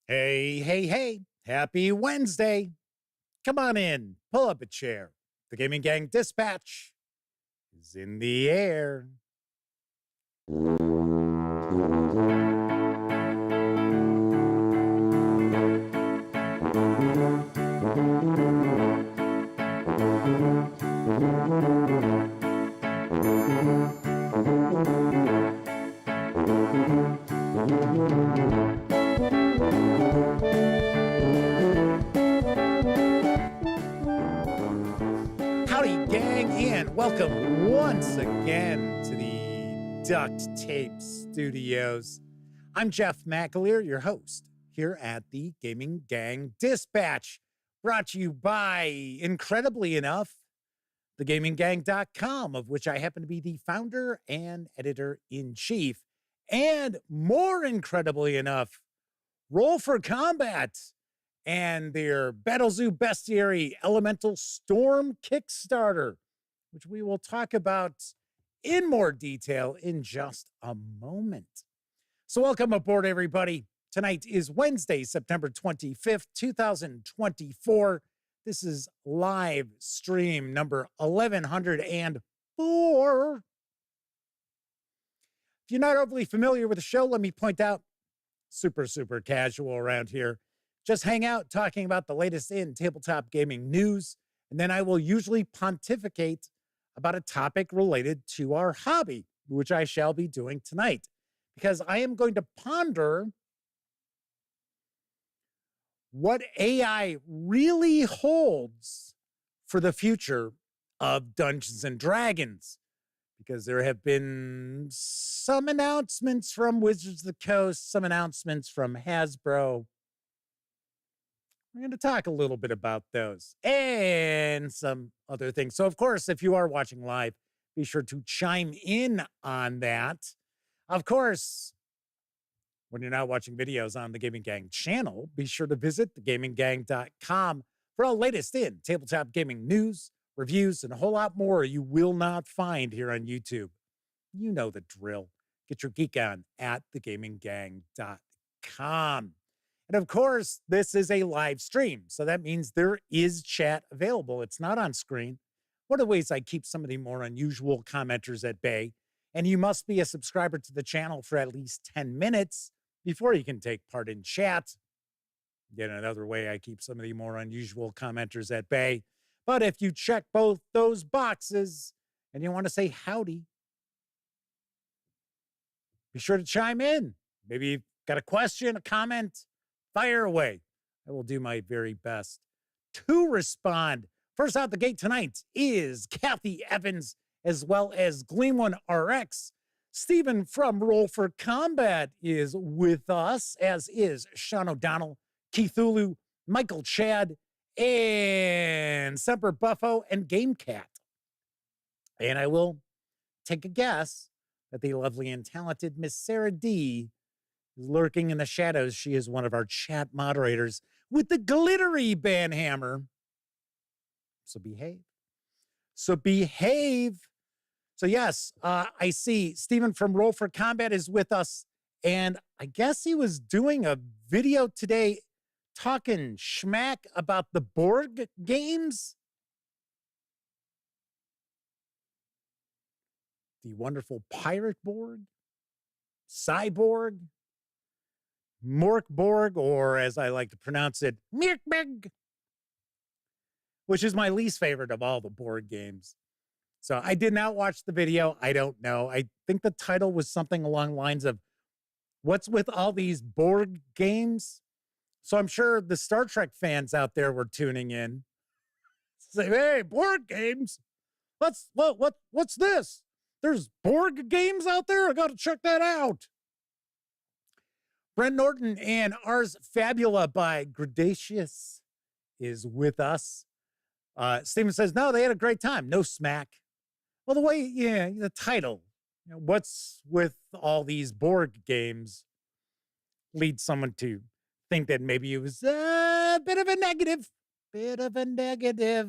Hey, hey, hey, happy Wednesday. Come on in, pull up a chair. The Gaming Gang Dispatch is in the air. Howdy, gang, and welcome once again to the Duct Tape Studios. I'm Jeff McAleer, your host here at the Gaming Gang Dispatch, brought to you by, incredibly enough, thegaminggang.com, of which I happen to be the founder and editor-in-chief. And more incredibly enough, Roll for Combat and their Battlezoo Bestiary Elemental Storm Kickstarter, which we will talk about in more detail in just a moment. So welcome aboard, everybody. Tonight is Wednesday, September 25th, 2024. This is live stream number 1104. If you're not overly familiar with the show, let me point out, super casual around here. Just hang out talking about the latest in tabletop gaming news, and then I will usually pontificate about a topic related to our hobby, which I shall be doing tonight, because I am going to ponder what AI really holds for the future of Dungeons and Dragons, because there have been some announcements from Wizards of the Coast, some announcements from Hasbro. We're going to talk a little bit about those and some other things. So, of course, if you are watching live, be sure to chime in on that. Of course, when you're not watching videos on the Gaming Gang channel, be sure to visit thegaminggang.com for all latest in tabletop gaming news, reviews, and a whole lot more you will not find here on YouTube. You know the drill. Get your geek on at thegaminggang.com. And of course, this is a live stream, so that means there is chat available. It's not on screen. One of the ways I keep some of the more unusual commenters at bay, and you must be a subscriber to the channel for at least 10 minutes before you can take part in chat. Yet another way I keep some of the more unusual commenters at bay. But if you check both those boxes and you want to say howdy, be sure to chime in. Maybe you've got a question, a comment, fire away. I will do my very best to respond. First out the gate tonight is Kathy Evans, as well as Gleam1 RX. Stephen from Roll for Combat is with us, as is Sean O'Donnell, Keith Ulu, Michael Chad, and Semper Buffo and Game Cat. And I will take a guess that the lovely and talented Miss Sarah D is lurking in the shadows. She is one of our chat moderators with the glittery banhammer. So behave. So behave. So yes, I see Stephen from Roll for Combat is with us. And I guess he was doing a video today talking schmack about the board games. The wonderful pirate board, cyborg, Morkborg, or as I like to pronounce it, Mirkbeg, which is my least favorite of all the board games. So I did not watch the video. I don't know. I think the title was something along the lines of, what's with all these board games? So I'm sure the Star Trek fans out there were tuning in. Say, hey, board games? What's this? There's board games out there? I got to check that out. Brent Norton and Ars Fabula by Gradacious is with us. Steven says, no, they had a great time. No smack. Well, the way, the title, what's with all these board games, leads someone to think that maybe it was a bit of a negative. Mm-hmm.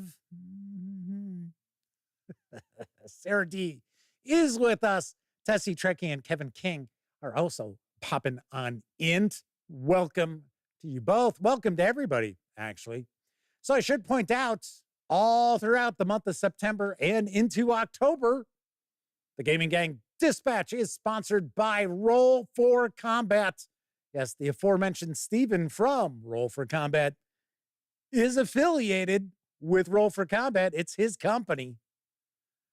Sarah D is with us. Tessie Trekkie and Kevin King are also popping on in. Welcome to you both. Welcome to everybody, actually. So I should point out, all throughout the month of September and into October, the Gaming Gang Dispatch is sponsored by Roll for Combat. Yes, the aforementioned Steven from Roll for Combat is affiliated with Roll for Combat. It's his company.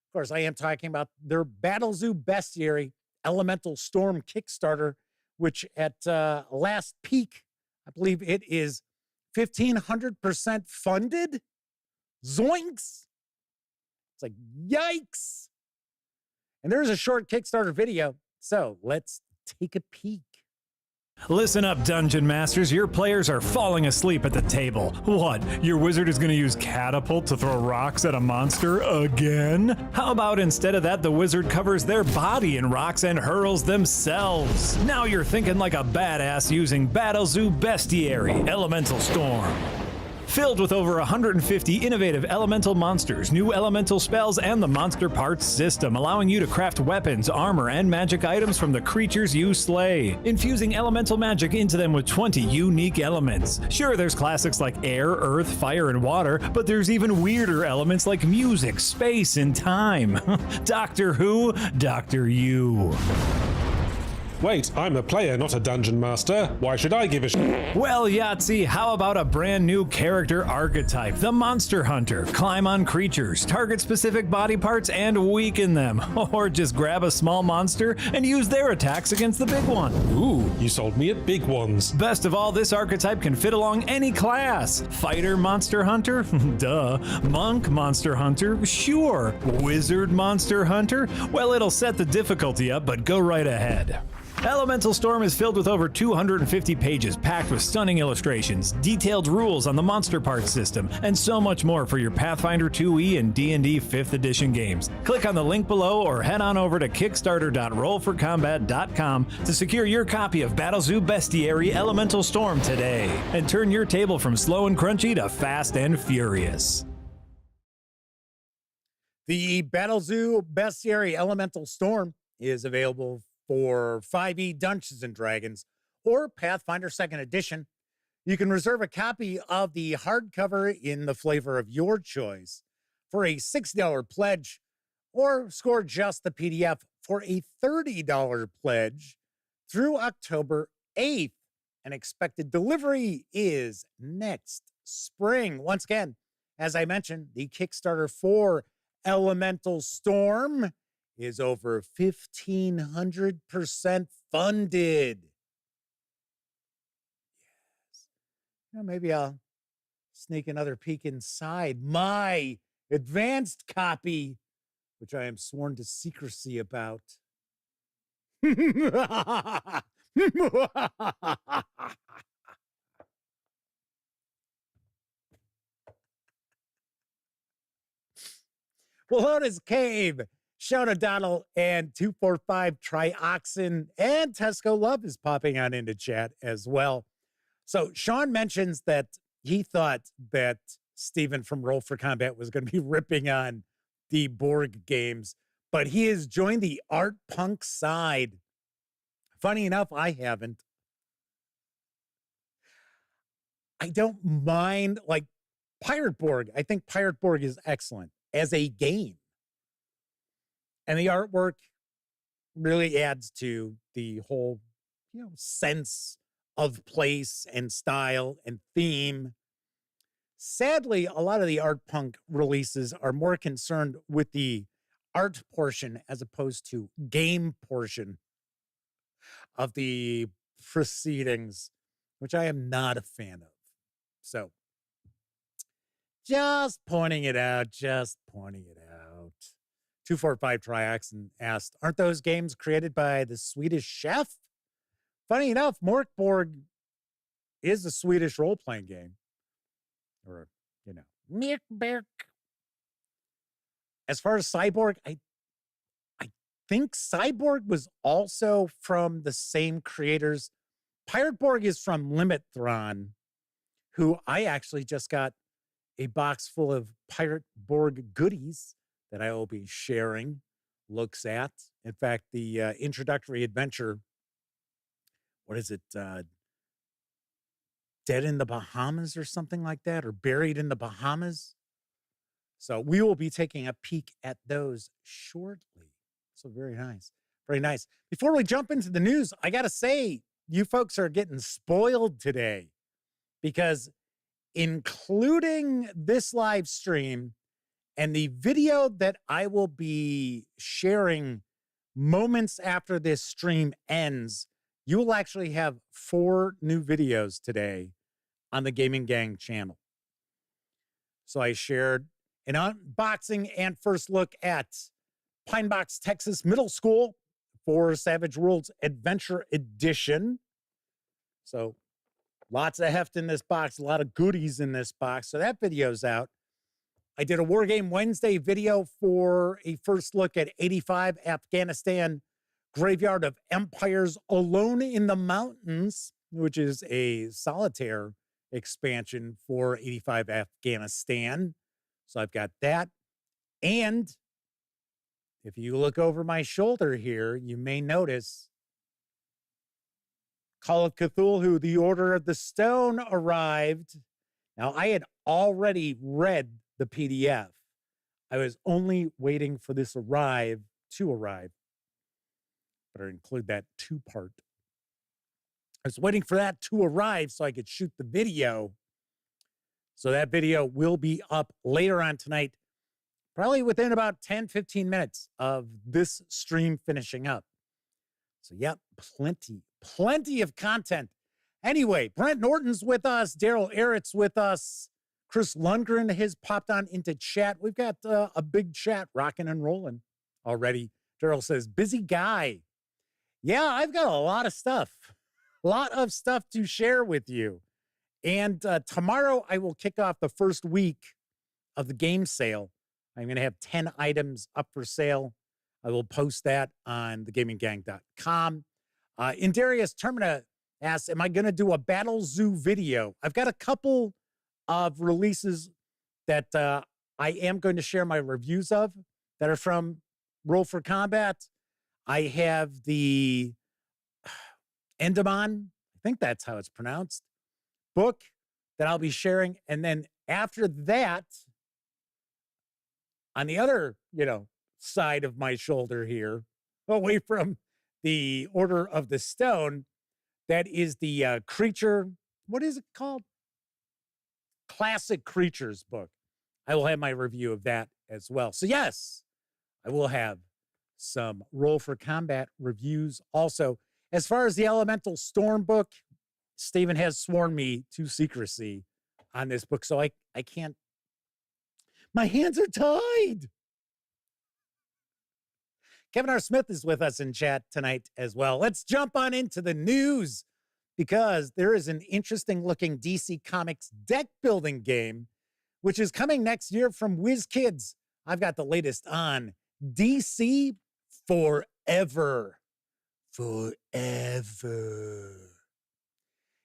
Of course, I am talking about their Battle Zoo Bestiary Elemental Storm Kickstarter, which at last peak, I believe it is 1,500% funded. Zoinks! It's like, yikes! And there's a short Kickstarter video, so let's take a peek. Listen up, Dungeon Masters. Your players are falling asleep at the table. What? Your wizard is going to use catapult to throw rocks at a monster again? How about instead of that, the wizard covers their body in rocks and hurls themselves? Now you're thinking like a badass using Battle Zoo Bestiary Elemental Storm. Filled with over 150 innovative elemental monsters, new elemental spells, and the monster parts system, allowing you to craft weapons, armor, and magic items from the creatures you slay, infusing elemental magic into them with 20 unique elements. Sure, there's classics like air, earth, fire, and water, but there's even weirder elements like music, space, and time. Doctor Who, Doctor You. Wait, I'm a player, not a dungeon master. Why should I give a Well, Yahtzee, how about a brand new character archetype, the Monster Hunter? Climb on creatures, target specific body parts, and weaken them. Or just grab a small monster and use their attacks against the big one. Ooh, you sold me at big ones. Best of all, this archetype can fit along any class. Fighter Monster Hunter? Duh. Monk Monster Hunter? Sure. Wizard Monster Hunter? Well, it'll set the difficulty up, but go right ahead. Elemental Storm is filled with over 250 pages packed with stunning illustrations, detailed rules on the monster parts system, and so much more for your Pathfinder 2e and D&D 5th edition games. Click on the link below or head on over to kickstarter.rollforcombat.com to secure your copy of Battle Zoo Bestiary Elemental Storm today, and turn your table from slow and crunchy to fast and furious. The Battle Zoo Bestiary Elemental Storm is available for 5e Dungeons & Dragons or Pathfinder 2nd Edition. You can reserve a copy of the hardcover in the flavor of your choice for a $60 pledge, or score just the PDF for a $30 pledge through October 8th. And expected delivery is next spring. Once again, as I mentioned, the Kickstarter for Elemental Storm is over 1,500% funded. Yes. Maybe I'll sneak another peek inside my advanced copy, which I am sworn to secrecy about. Lotus Cave, Shona Donald, and 245 Trioxin, and Tesco Love is popping on into chat as well. So Sean mentions that he thought that Steven from Roll for Combat was going to be ripping on the Borg games, but he has joined the art punk side. Funny enough, I haven't. I don't mind, like, Pirate Borg. I think Pirate Borg is excellent as a game. And the artwork really adds to the whole, sense of place and style and theme. Sadly, a lot of the art punk releases are more concerned with the art portion as opposed to game portion of the proceedings, which I am not a fan of. So, just pointing it out. 245 Trioxin asked, aren't those games created by the Swedish chef? Funny enough, Morkborg is a Swedish role-playing game. Or, Mirkberg. As far as Cyborg, I think Cyborg was also from the same creators. Pirate Borg is from Limithron, who I actually just got a box full of Pirate Borg goodies that I will be sharing looks at. In fact, the introductory adventure, what is it? Dead in the Bahamas or something like that, or Buried in the Bahamas. So we will be taking a peek at those shortly. So very nice. Very nice. Before we jump into the news, I got to say, you folks are getting spoiled today because including this live stream and the video that I will be sharing moments after this stream ends, you will actually have 4 new videos today on the Gaming Gang channel. So I shared an unboxing and first look at Pine Box, Texas Middle School for Savage Worlds Adventure Edition. So lots of heft in this box, a lot of goodies in this box. So that video's out. I did a War Game Wednesday video for a first look at 85 Afghanistan Graveyard of Empires Alone in the Mountains, which is a solitaire expansion for 85 Afghanistan. So I've got that. And if you look over my shoulder here, you may notice Call of Cthulhu, The Order of the Stone arrived. Now, I had already read the PDF. I was only waiting for this to arrive. Better include that 2-part. I was waiting for that to arrive so I could shoot the video. So that video will be up later on tonight, probably within about 10, 15 minutes of this stream finishing up. So, yeah, plenty of content. Anyway, Brent Norton's with us. Daryl Erritt's with us. Chris Lundgren has popped on into chat. We've got a big chat rocking and rolling already. Daryl says, busy guy. Yeah, I've got a lot of stuff to share with you. And tomorrow I will kick off the first week of the game sale. I'm going to have 10 items up for sale. I will post that on thegaminggang.com. Indarius Termina asks, am I going to do a Battle Zoo video? I've got a couple of releases that I am going to share my reviews of that are from Roll for Combat. I have the Enderman, I think that's how it's pronounced, book that I'll be sharing. And then after that, on the other, side of my shoulder here, away from the Order of the Stone, that is the creature, what is it called? Classic Creatures book. I will have my review of that as well. So yes, I will have some Roll for Combat reviews also. As far as the Elemental Storm book, Stephen has sworn me to secrecy on this book, so I can't. My hands are tied. Kevin R. Smith is with us in chat tonight as well. Let's jump on into the news because there is an interesting looking DC Comics deck building game, which is coming next year from WizKids. I've got the latest on DC Forever. In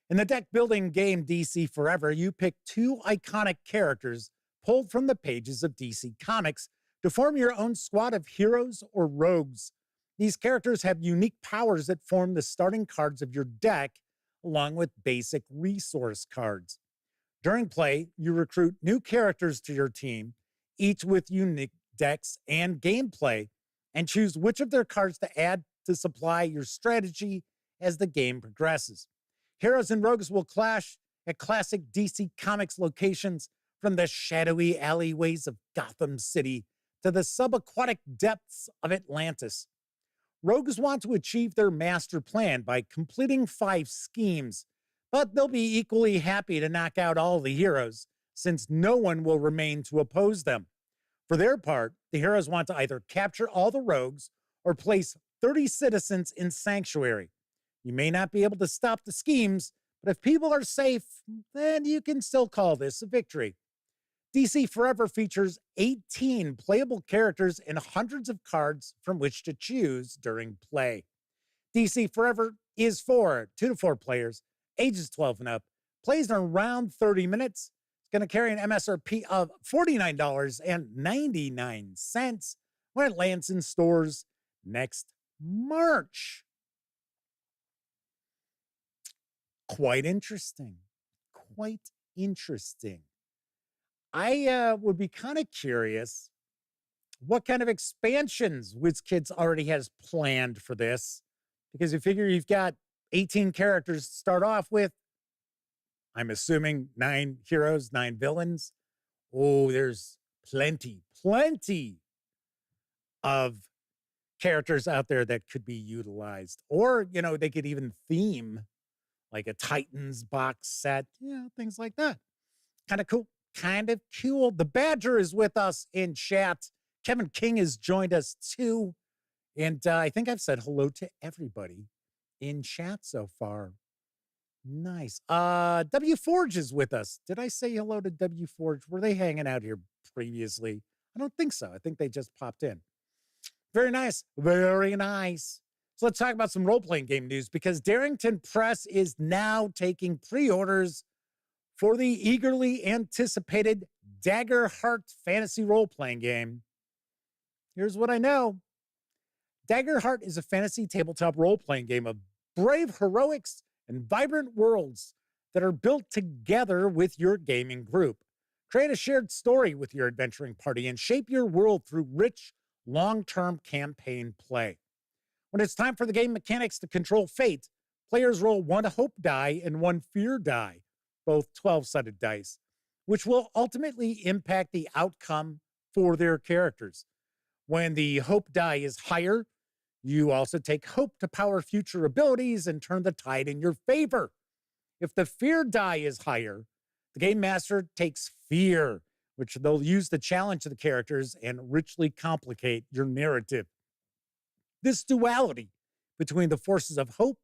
the deck building game DC Forever, you pick 2 iconic characters pulled from the pages of DC Comics to form your own squad of heroes or rogues. These characters have unique powers that form the starting cards of your deck, along with basic resource cards. During play, you recruit new characters to your team, each with unique decks and gameplay, and choose which of their cards to add to supply your strategy as the game progresses. Heroes and rogues will clash at classic DC Comics locations, from the shadowy alleyways of Gotham City to the subaquatic depths of Atlantis. Rogues want to achieve their master plan by completing 5 schemes, but they'll be equally happy to knock out all the heroes, since no one will remain to oppose them. For their part, the heroes want to either capture all the rogues or place 30 citizens in sanctuary. You may not be able to stop the schemes, but if people are safe, then you can still call this a victory. DC Forever features 18 playable characters and hundreds of cards from which to choose during play. DC Forever is for 2 to 4 players, ages 12 and up, plays in around 30 minutes. It's going to carry an MSRP of $49.99 when it lands in stores next March. Quite interesting. quite interesting. I would be kind of curious what kind of expansions WizKids already has planned for this, because you figure you've got 18 characters to start off with. I'm assuming 9 heroes, 9 villains. Oh, there's plenty of characters out there that could be utilized. Or, they could even theme like a Titans box set, things like that. Kind of cool. Kind of cool. The Badger is with us in chat. Kevin King has joined us too. And I think I've said hello to everybody in chat so far. Nice. W Forge is with us. Did I say hello to W Forge? Were they hanging out here previously? I don't think so. I think they just popped in. Very nice. Very nice. So let's talk about some role-playing game news, because Darrington Press is now taking pre-orders for the eagerly anticipated Daggerheart fantasy role-playing game. Here's what I know. Daggerheart is a fantasy tabletop role-playing game of brave heroics and vibrant worlds that are built together with your gaming group. Create a shared story with your adventuring party and shape your world through rich, long-term campaign play. When it's time for the game mechanics to control fate, players roll 1 hope die and 1 fear die, both 12-sided dice, which will ultimately impact the outcome for their characters. When the hope die is higher, you also take hope to power future abilities and turn the tide in your favor. If the fear die is higher, the game master takes fear, which they'll use to challenge the characters and richly complicate your narrative. This duality between the forces of hope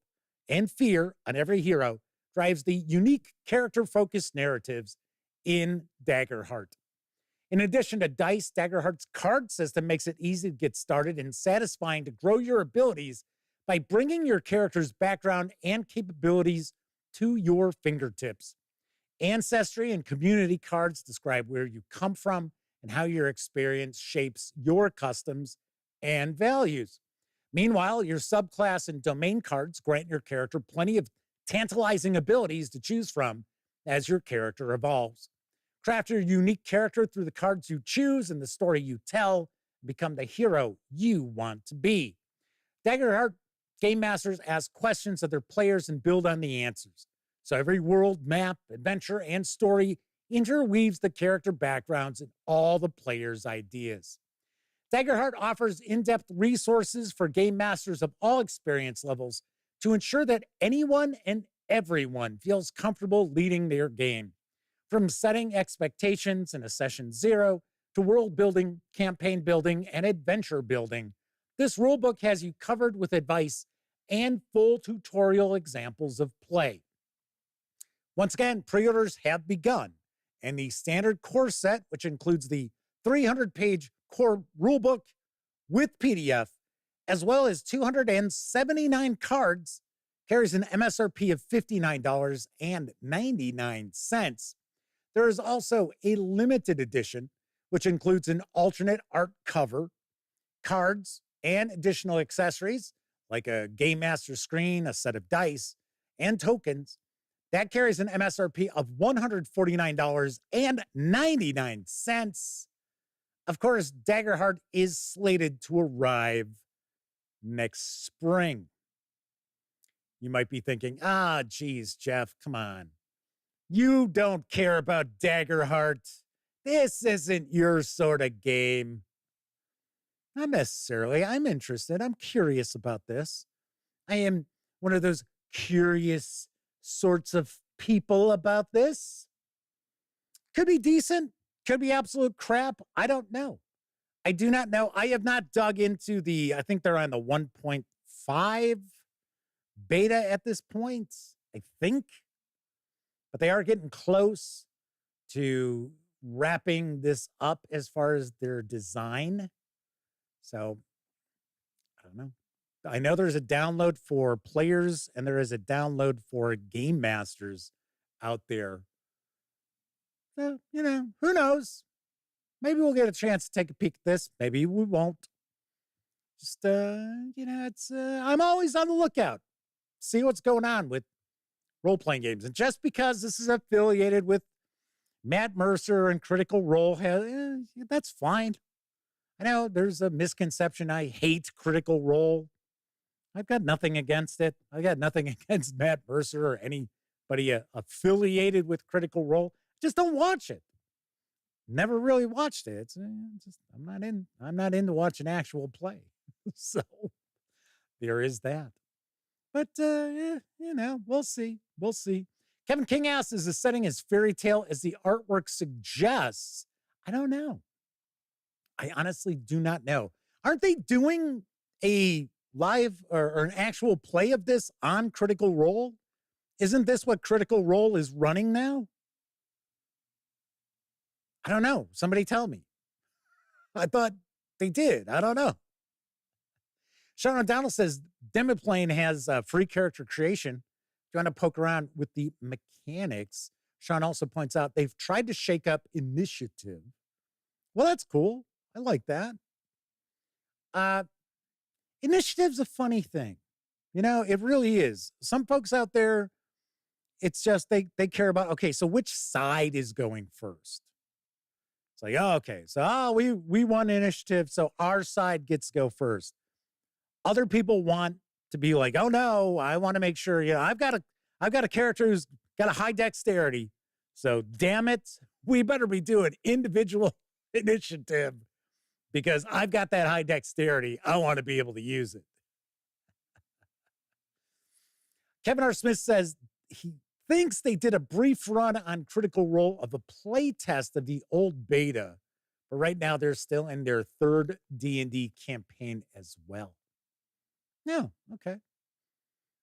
and fear on every hero drives the unique character-focused narratives in Daggerheart. In addition to dice, Daggerheart's card system makes it easy to get started and satisfying to grow your abilities by bringing your character's background and capabilities to your fingertips. Ancestry and community cards describe where you come from and how your experience shapes your customs and values. Meanwhile, your subclass and domain cards grant your character plenty of tantalizing abilities to choose from as your character evolves. Craft your unique character through the cards you choose and the story you tell, and become the hero you want to be. Daggerheart game masters ask questions of their players and build on the answers. So every world, map, adventure, and story interweaves the character backgrounds and all the players' ideas. Daggerheart offers in-depth resources for game masters of all experience levels to ensure that anyone and everyone feels comfortable leading their game. From setting expectations in a session 0 to world building, campaign building, and adventure building, this rulebook has you covered with advice and full tutorial examples of play. Once again, pre-orders have begun, and the standard core set, which includes the 300-page core rulebook with PDF, as well as 279 cards, carries an MSRP of $59.99. There is also a limited edition, which includes an alternate art cover, cards, and additional accessories like a Game Master screen, a set of dice, and tokens. That carries an MSRP of $149.99. Of course, Daggerheart is slated to arrive next spring. You might be thinking, geez, Jeff, come on. You don't care about Daggerheart. This isn't your sort of game. Not necessarily. I'm interested. I'm curious about this. I am one of those curious sorts of people about this. Could be decent. Could be absolute crap. I don't know. I do not know. I have not dug into I think they're on the 1.5 beta at this point, I think. But they are getting close to wrapping this up as far as their design. So, I don't know. I know there's a download for players and there is a download for game masters out there. So, who knows? Maybe we'll get a chance to take a peek at this. Maybe we won't. Just, it's, I'm always on the lookout. See what's going on with role-playing games. And just because this is affiliated with Matt Mercer and Critical Role, that's fine. I know there's a misconception. I hate Critical Role. I've got nothing against it. I got nothing against Matt Mercer or anybody affiliated with Critical Role. Just don't watch it. Never really watched it. It's just I'm not into watching actual play. So there is that. But we'll see. We'll see. Kevin King asks, is the setting as fairy tale as the artwork suggests? I don't know. I honestly do not know. Aren't they doing a live or an actual play of this on Critical Role? Isn't this what Critical Role is running now? I don't know. Somebody tell me. I thought they did. I don't know. Sean O'Donnell says, Demiplane has free character creation. Do you want to poke around with the mechanics? Sean also points out they've tried to shake up initiative. Well, that's cool. I like that. Initiative's a funny thing. It really is. Some folks out there, it's just they care about, okay, so which side is going first? It's like, oh, okay, so we won initiative, so our side gets to go first. Other people want to be like, oh no, I want to make sure, I've got a character who's got a high dexterity. So damn it, we better be doing individual initiative because I've got that high dexterity. I want to be able to use it. Kevin R. Smith says he thinks they did a brief run on Critical Role of a play test of the old beta, but right now they're still in their third D&D campaign as well. Yeah, okay.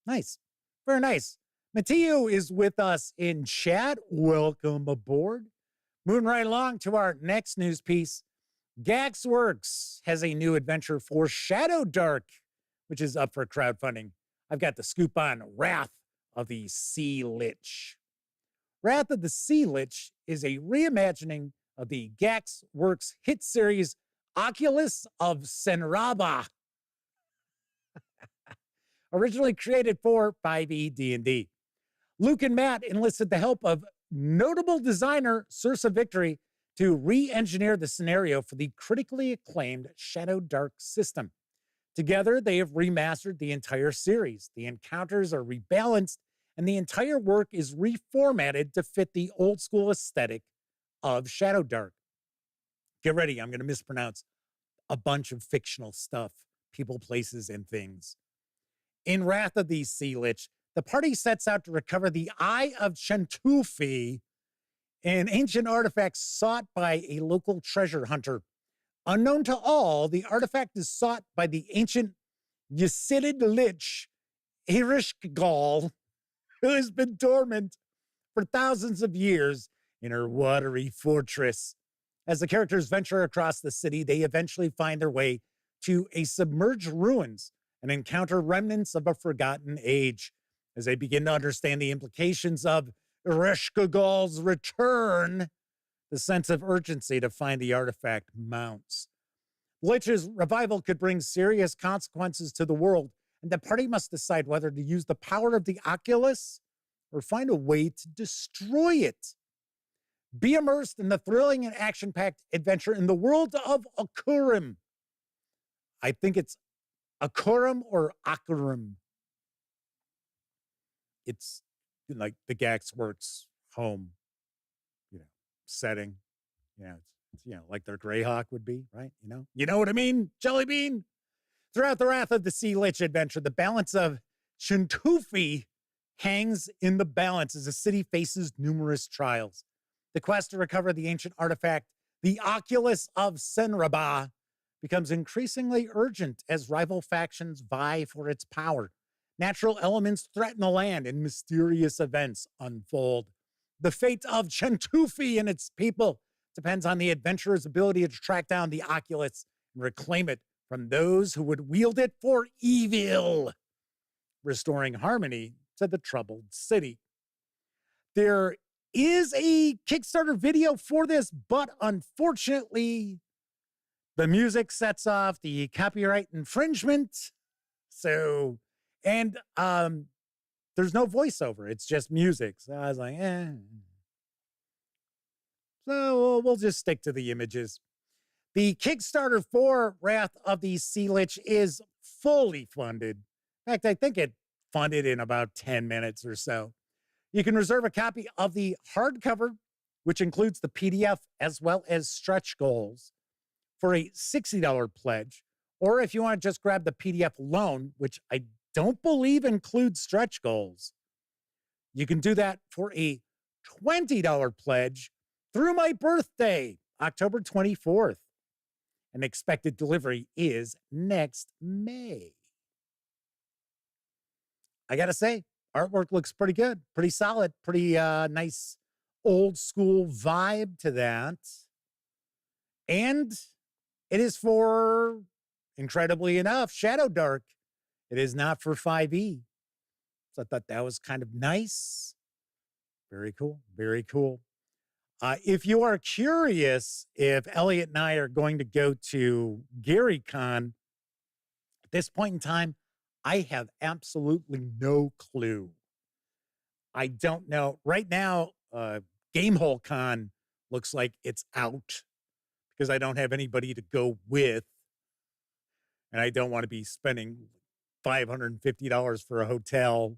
Nice. Very nice. Mateo is with us in chat. Welcome aboard. Moving right along to our next news piece. Gaxx Worx has a new adventure for Shadow Dark, which is up for crowdfunding. I've got the scoop on Wrath of the Sea Lich. Wrath of the Sea Lich is a reimagining of the Gaxx Worx hit series Oculus of Senraba, originally created for 5e D&D. Luke and Matt enlisted the help of notable designer Circe Victory to re-engineer the scenario for the critically acclaimed Shadow Dark system. Together, they have remastered the entire series. The encounters are rebalanced, and the entire work is reformatted to fit the old school aesthetic of Shadow Dark. Get ready, I'm going to mispronounce a bunch of fictional stuff, people, places, and things. In Wrath of the Sea Lich, the party sets out to recover the Eye of Chentufi, an ancient artifact sought by a local treasure hunter. Unknown to all, the artifact is sought by the ancient Yesidid Lich, Irishgal, who has been dormant for thousands of years in her watery fortress. As the characters venture across the city, they eventually find their way to a submerged ruins and encounter remnants of a forgotten age. As they begin to understand the implications of Irishgal's return, the sense of urgency to find the artifact mounts. Lich's revival could bring serious consequences to the world, and the party must decide whether to use the power of the Oculus or find a way to destroy it. Be immersed in the thrilling and action-packed adventure in the world of Akurim. I think it's Akurim or Akurim. It's like the Gaxx Worx home, setting. It's like their Greyhawk would be, right? You know what I mean? Jelly bean. Throughout the Wrath of the Sea Lich adventure, the balance of Chentufi hangs in the balance as the city faces numerous trials. The quest to recover the ancient artifact, the Oculus of Senraba, becomes increasingly urgent as rival factions vie for its power. Natural elements threaten the land and mysterious events unfold. The fate of Chentufi and its people depends on the adventurer's ability to track down the Oculus and reclaim it from those who would wield it for evil, restoring harmony to the troubled city. There is a Kickstarter video for this, but unfortunately, the music sets off the copyright infringement. So, and there's no voiceover. It's just music. So I was like, eh. So we'll just stick to the images. The Kickstarter for Wrath of the Sea Lich is fully funded. In fact, I think it funded in about 10 minutes or so. You can reserve a copy of the hardcover, which includes the PDF as well as stretch goals, for a $60 pledge. Or if you want to just grab the PDF alone, which I don't believe includes stretch goals, you can do that for a $20 pledge through my birthday, October 24th. And expected delivery is next May. I got to say, artwork looks pretty good, pretty solid, pretty nice old school vibe to that. And it is for, incredibly enough, Shadow Dark. It is not for 5e. So I thought that was kind of nice. Very cool, very cool. If you are curious if Elliot and I are going to go to GaryCon, at this point in time, I have absolutely no clue. I don't know. Right now, Gamehole Con looks like it's out because I don't have anybody to go with. And I don't want to be spending $550 for a hotel.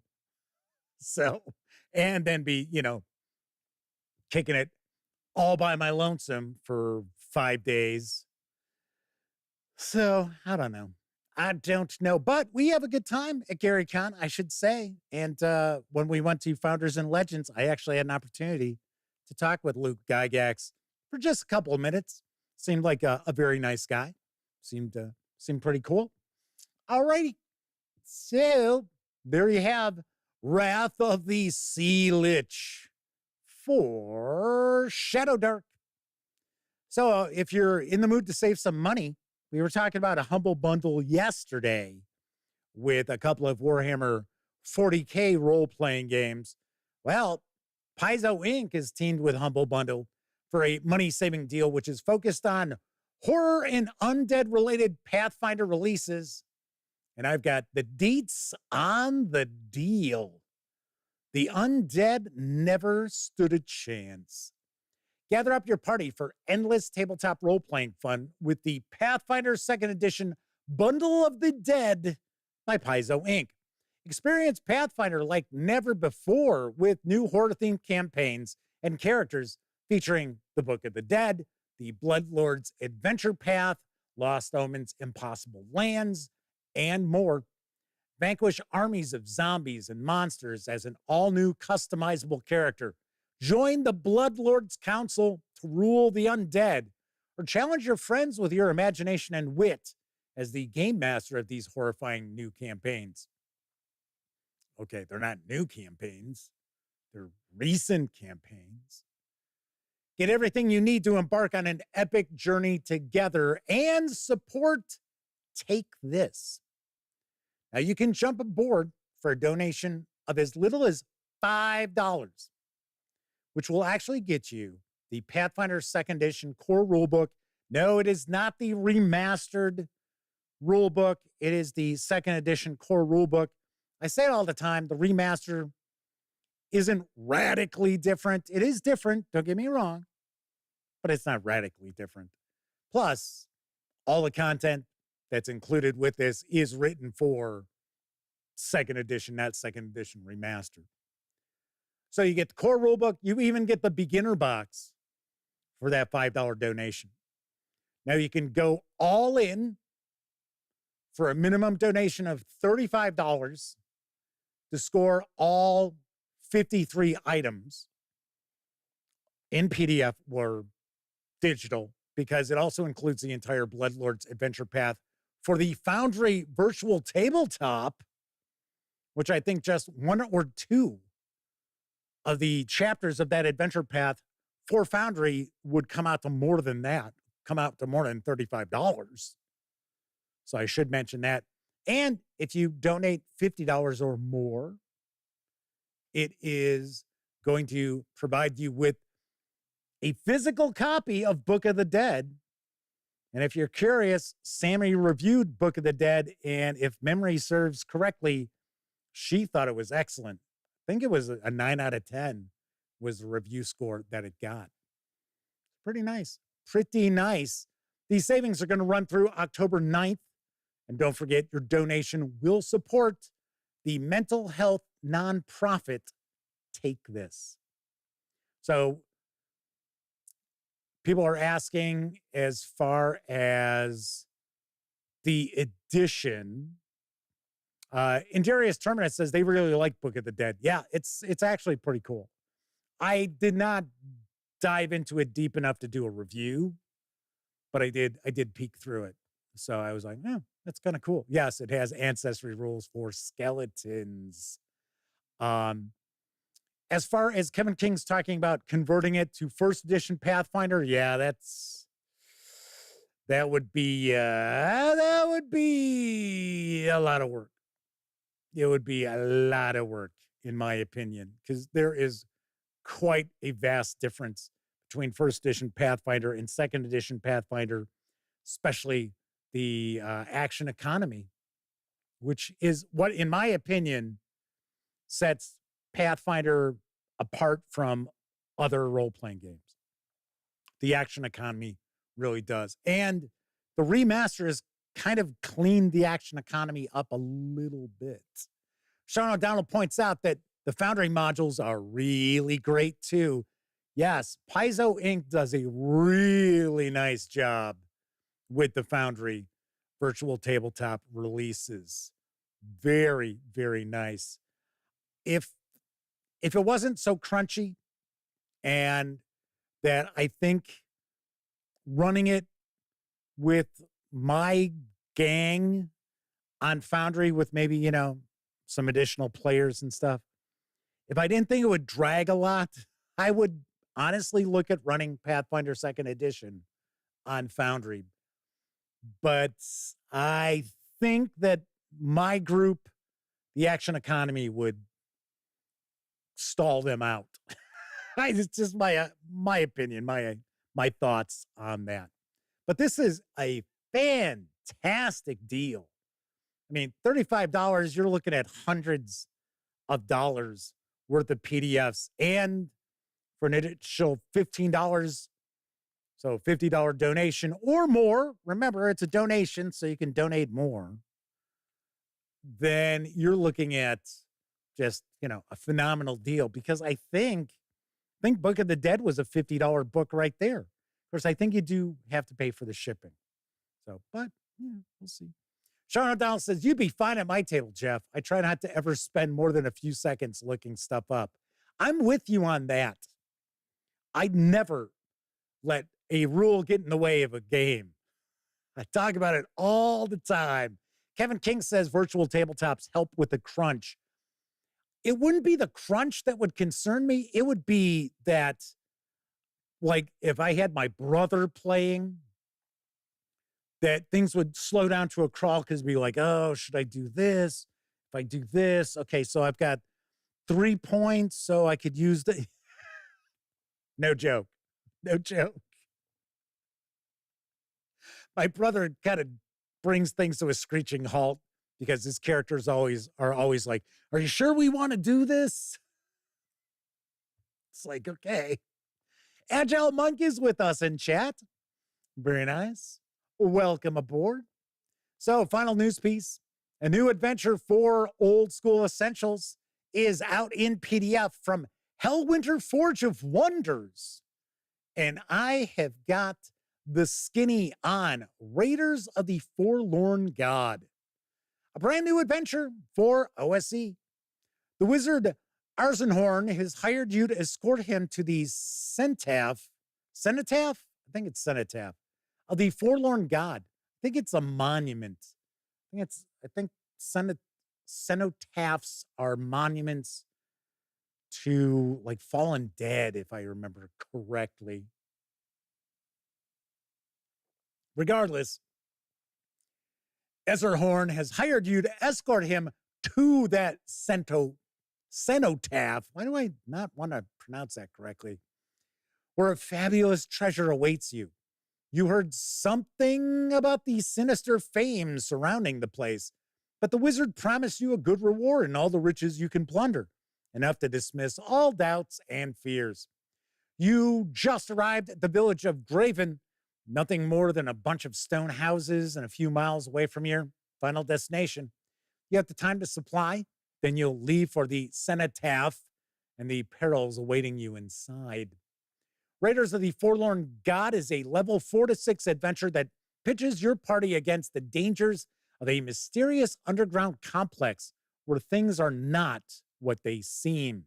So, and then be, kicking it all by my lonesome for 5 days. So I don't know. But we have a good time at GaryCon, I should say. And when we went to Founders and Legends, I actually had an opportunity to talk with Luke Gygax for just a couple of minutes. Seemed like a very nice guy. Seemed pretty cool. All righty. So there you have Wrath of the Sea Lich for Shadow Dark. So if you're in the mood to save some money, we were talking about a Humble Bundle yesterday with a couple of Warhammer 40K role-playing games. Well, Paizo Inc. is teamed with Humble Bundle for a money-saving deal, which is focused on horror and undead-related Pathfinder releases. And I've got the deets on the deal. The undead never stood a chance. Gather up your party for endless tabletop role-playing fun with the Pathfinder 2nd Edition Bundle of the Dead by Paizo Inc. Experience Pathfinder like never before with new horror-themed campaigns and characters featuring the Book of the Dead, the Bloodlord's Adventure Path, Lost Omens, Impossible Lands, and more. Vanquish armies of zombies and monsters as an all-new customizable character. Join the Bloodlord's Council to rule the undead, or challenge your friends with your imagination and wit as the game master of these horrifying new campaigns. Okay, they're not new campaigns. They're recent campaigns. Get everything you need to embark on an epic journey together and support Take This. Now, you can jump aboard for a donation of as little as $5, which will actually get you the Pathfinder 2nd Edition core rulebook. No, it is not the remastered rulebook. It is the 2nd Edition core rulebook. I say it all the time. The remaster isn't radically different. It is different, don't get me wrong, but it's not radically different. Plus, all the content that's included with this is written for 2nd Edition, not 2nd Edition remastered. So you get the core rulebook. You even get the beginner box for that $5 donation. Now you can go all in for a minimum donation of $35 to score all 53 items in PDF or digital, because it also includes the entire Bloodlord's Adventure Path for the Foundry virtual tabletop, which I think just 1 or 2 of the chapters of that adventure path for Foundry would come out to more than that, come out to more than $35. So I should mention that. And if you donate $50 or more, it is going to provide you with a physical copy of Book of the Dead. And if you're curious, Sammy reviewed Book of the Dead, and if memory serves correctly, she thought it was excellent. think it was a 9 out of 10 was the review score that it got. Pretty nice. Pretty nice. These savings are going to run through October 9th. And don't forget, your donation will support the mental health nonprofit Take This. So people are asking as far as the edition. Indarius Terminus says they really like Book of the Dead. Yeah, it's actually pretty cool. I did not dive into it deep enough to do a review, but I did peek through it. So I was like, oh, that's kind of cool. Yes, it has ancestry rules for skeletons. As far as Kevin King's talking about converting it to first edition Pathfinder, yeah, that would be a lot of work. It would be a lot of work, in my opinion, because there is quite a vast difference between first edition Pathfinder and second edition Pathfinder, especially the action economy, which is what, in my opinion, sets Pathfinder apart from other role-playing games. The action economy really does. And the remaster has kind of cleaned the action economy up a little bit. Sean O'Donnell points out that the Foundry modules are really great too. Yes, Paizo Inc. does a really nice job with the Foundry virtual tabletop releases. Very, very nice. If it wasn't so crunchy, and that I think running it with my gang on Foundry with maybe, some additional players and stuff, if I didn't think it would drag a lot, I would honestly look at running Pathfinder 2nd Edition on Foundry. But I think that my group, the action economy, would stall them out. It's just my opinion, my thoughts on that. But this is a fantastic deal. I mean, $35, you're looking at hundreds of dollars worth of PDFs, and for an additional $15, so $50 donation or more. Remember, it's a donation, so you can donate more. Then you're looking at just, a phenomenal deal, because I think Book of the Dead was a $50 book right there. Of course, I think you do have to pay for the shipping. So, but yeah, we'll see. Sean O'Donnell says, you'd be fine at my table, Jeff. I try not to ever spend more than a few seconds looking stuff up. I'm with you on that. I'd never let a rule get in the way of a game. I talk about it all the time. Kevin King says virtual tabletops help with the crunch. It wouldn't be the crunch that would concern me. It would be that, like, if I had my brother playing, that things would slow down to a crawl because be like, oh, should I do this? If I do this, okay, so I've got 3 points, so I could use the... No joke. No joke. My brother kind of brings things to a screeching halt because his characters are always like, are you sure we want to do this? It's like, okay. Agile Monk is with us in chat. Very nice. Welcome aboard. So, final news piece. A new adventure for Old School Essentials is out in PDF from Hellwinter Forge of Wonders. And I have got the skinny on Raiders of the Forlorn God. A brand new adventure for OSE. The wizard Arzenhorn has hired you to escort him to the cenotaph? I think it's cenotaph of the Forlorn God. I think it's a monument. I think cenotaphs are monuments to, like, fallen dead, if I remember correctly. Regardless, Ezerhorn has hired you to escort him to that cenotaph. Why do I not want to pronounce that correctly? Where a fabulous treasure awaits you. You heard something about the sinister fame surrounding the place, but the wizard promised you a good reward and all the riches you can plunder. enough to dismiss all doubts and fears. You just arrived at the village of Graven, nothing more than a bunch of stone houses and a few miles away from your final destination. You have the time to supply, then you'll leave for the cenotaph and the perils awaiting you inside. Raiders of the Forlorn God is a level 4 to 6 adventure that pitches your party against the dangers of a mysterious underground complex where things are not what they seem.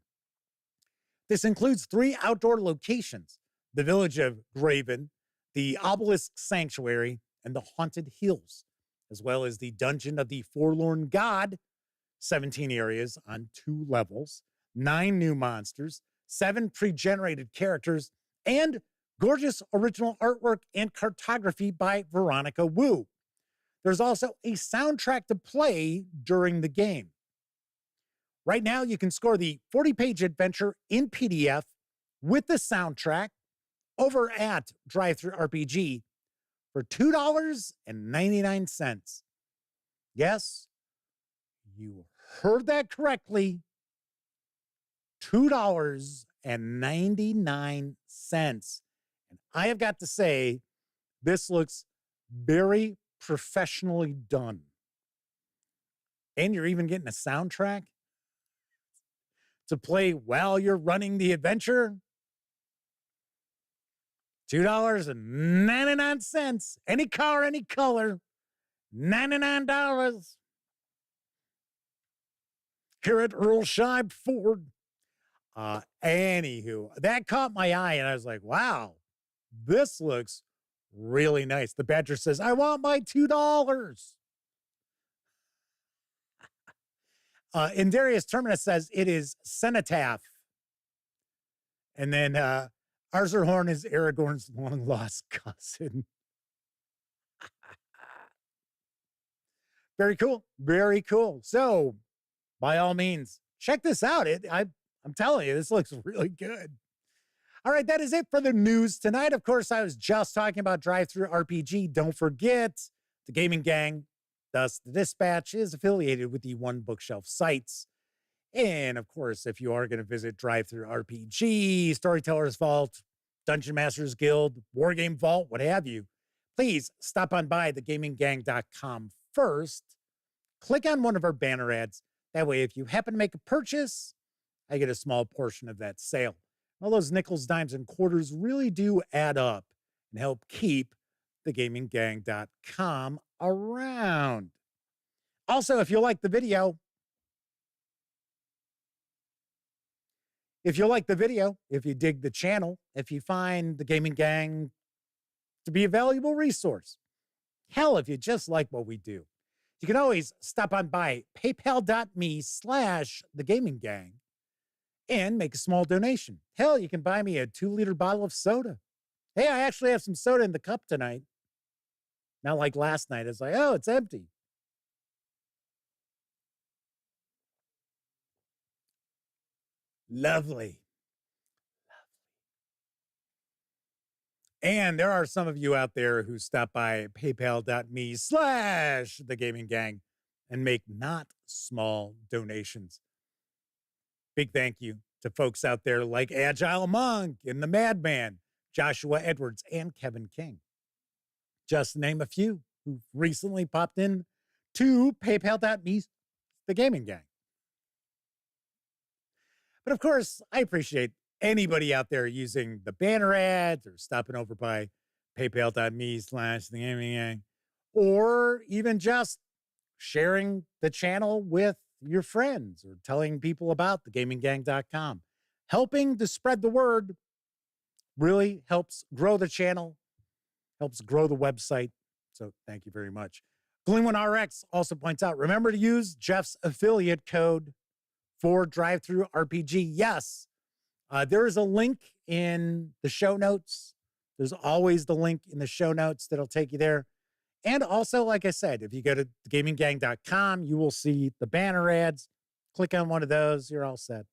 This includes 3 outdoor locations: the village of Graven, the Obelisk Sanctuary, and the Haunted Hills, as well as the Dungeon of the Forlorn God, 17 areas on 2 levels, 9 new monsters, 7 pre-generated characters, and gorgeous original artwork and cartography by Veronica Wu. There's also a soundtrack to play during the game. Right now, you can score the 40-page adventure in PDF with the soundtrack over at DriveThruRPG for $2.99. Yes, you heard that correctly. $2.99. And I have got to say, this looks very professionally done. And you're even getting a soundtrack to play while you're running the adventure. $2.99. Any car, any color. $99. Here at Earl Scheib Ford. Anywho, that caught my eye and I was like, wow, this looks really nice. The Badger says, I want my $2. And Darius Terminus says it is Cenotaph. And then Arzerhorn is Aragorn's long lost cousin. Very cool. Very cool. So, by all means, check this out. I'm telling you, this looks really good. All right, that is it for the news tonight. Of course, I was just talking about DriveThruRPG. Don't forget, the Gaming Gang, thus the Dispatch, is affiliated with the One Bookshelf sites. And of course, if you are going to visit DriveThruRPG, Storyteller's Vault, Dungeon Masters Guild, Wargame Vault, what have you, please stop on by thegaminggang.com first. Click on one of our banner ads. That way, if you happen to make a purchase, I get a small portion of that sale. All those nickels, dimes, and quarters really do add up and help keep thegaminggang.com around. Also, if you like the video, if you dig the channel, if you find the Gaming Gang to be a valuable resource, hell, if you just like what we do, you can always stop on by paypal.me/thegaminggang and make a small donation. Hell, you can buy me a 2-liter bottle of soda. Hey, I actually have some soda in the cup tonight. Not like last night. It's like, oh, it's empty. Lovely. And there are some of you out there who stop by paypal.me/thegaminggang and make not small donations. Big thank you to folks out there like Agile Monk and the Madman, Joshua Edwards, and Kevin King. Just to name a few who recently popped in to paypal.me/thegaminggang. But of course, I appreciate anybody out there using the banner ads or stopping over by paypal.me/thegaminggang, or even just sharing the channel with your friends or telling people about thegaminggang.com. Helping to spread the word really helps grow the channel, helps grow the website. So thank you very much. Gleam1RX also points out, remember to use Jeff's affiliate code for DriveThruRPG. Yes, there is a link in the show notes. There's always the link in the show notes that'll take you there. And also, like I said, if you go to gaminggang.com, you will see the banner ads. Click on one of those. You're all set.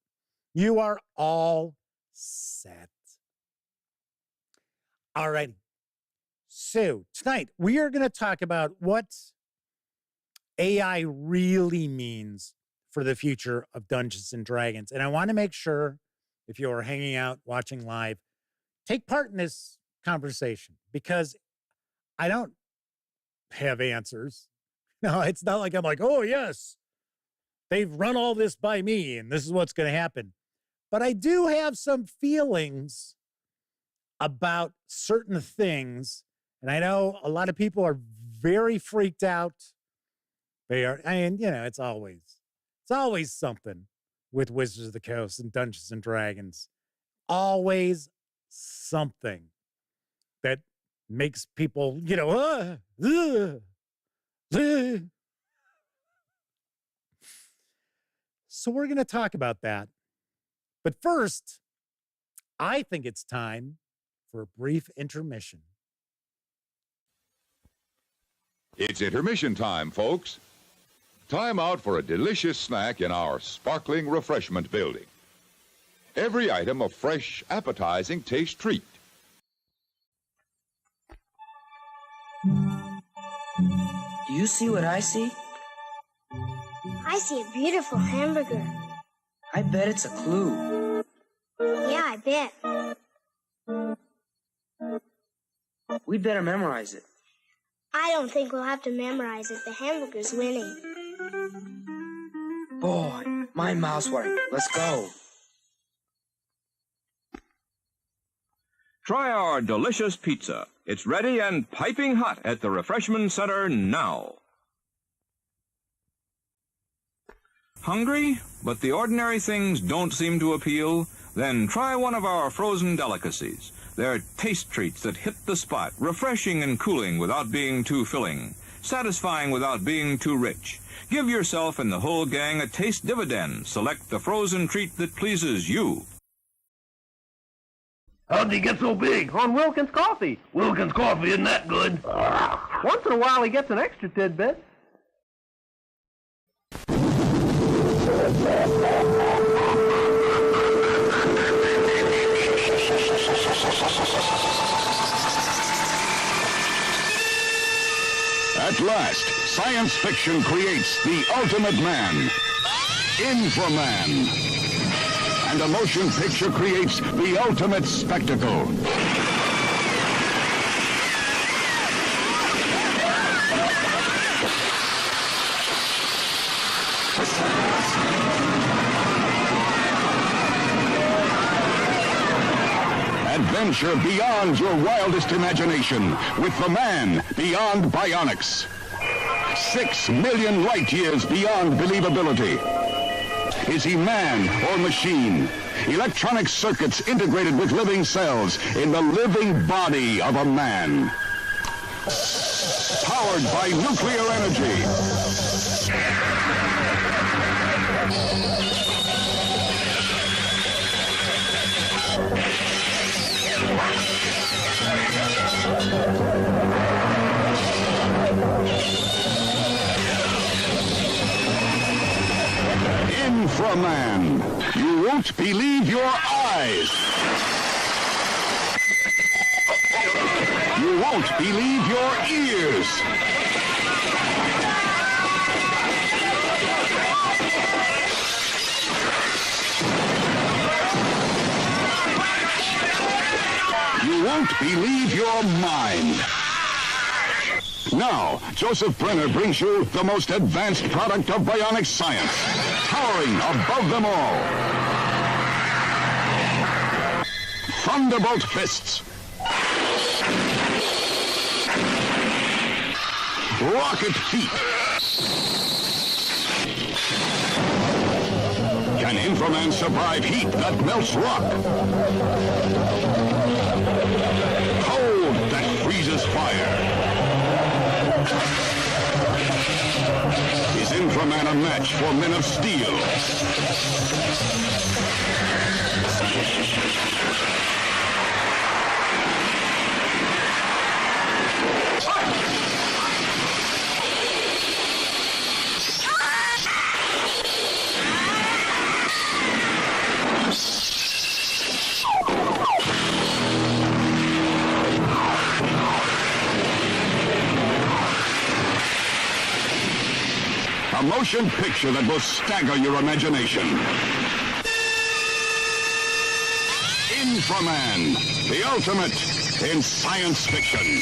You are all set. All righty. So tonight, we are going to talk about what AI really means for the future of Dungeons and Dragons. And I want to make sure, if you're hanging out, watching live, take part in this conversation, because I don't have answers. No, it's not like I'm like, oh, yes, they've run all this by me and this is what's going to happen. But I do have some feelings about certain things. And I know a lot of people are very freaked out. They are, and it's always something with Wizards of the Coast and Dungeons and Dragons. Always something that makes people, So we're going to talk about that. But first, I think it's time for a brief intermission. It's intermission time, folks. Time out for a delicious snack in our sparkling refreshment building. Every item a fresh, appetizing taste treat. Do you see what I see? I see a beautiful hamburger. I bet it's a clue. Yeah, I bet. We'd better memorize it. I don't think we'll have to memorize it. The hamburger's winning. Boy, my mouth's watering. Let's go. Try our delicious pizza. It's ready and piping hot at the Refreshment Center now. Hungry, but the ordinary things don't seem to appeal? Then try one of our frozen delicacies. They're taste treats that hit the spot, refreshing and cooling without being too filling, satisfying without being too rich. Give yourself and the whole gang a taste dividend. Select the frozen treat that pleases you. How'd he get so big? On Wilkins Coffee. Wilkins Coffee isn't that good. Once in a while he gets an extra tidbit. At last, science fiction creates the ultimate man, Inframan. And a motion picture creates the ultimate spectacle. Adventure beyond your wildest imagination with the man beyond bionics. 6 million light years beyond believability. Is he man or machine? Electronic circuits integrated with living cells in the living body of a man. Powered by nuclear energy. Inframan. You won't believe your eyes. You won't believe your ears. You won't believe your mind. Now, Joseph Brenner brings you the most advanced product of bionic science, towering above them all. Thunderbolt fists. Rocket feet. Can Inframan survive heat that melts rock? Cold that freezes fire? Is Inframan a match for men of steel? A motion picture that will stagger your imagination. Inframan, the ultimate in science fiction.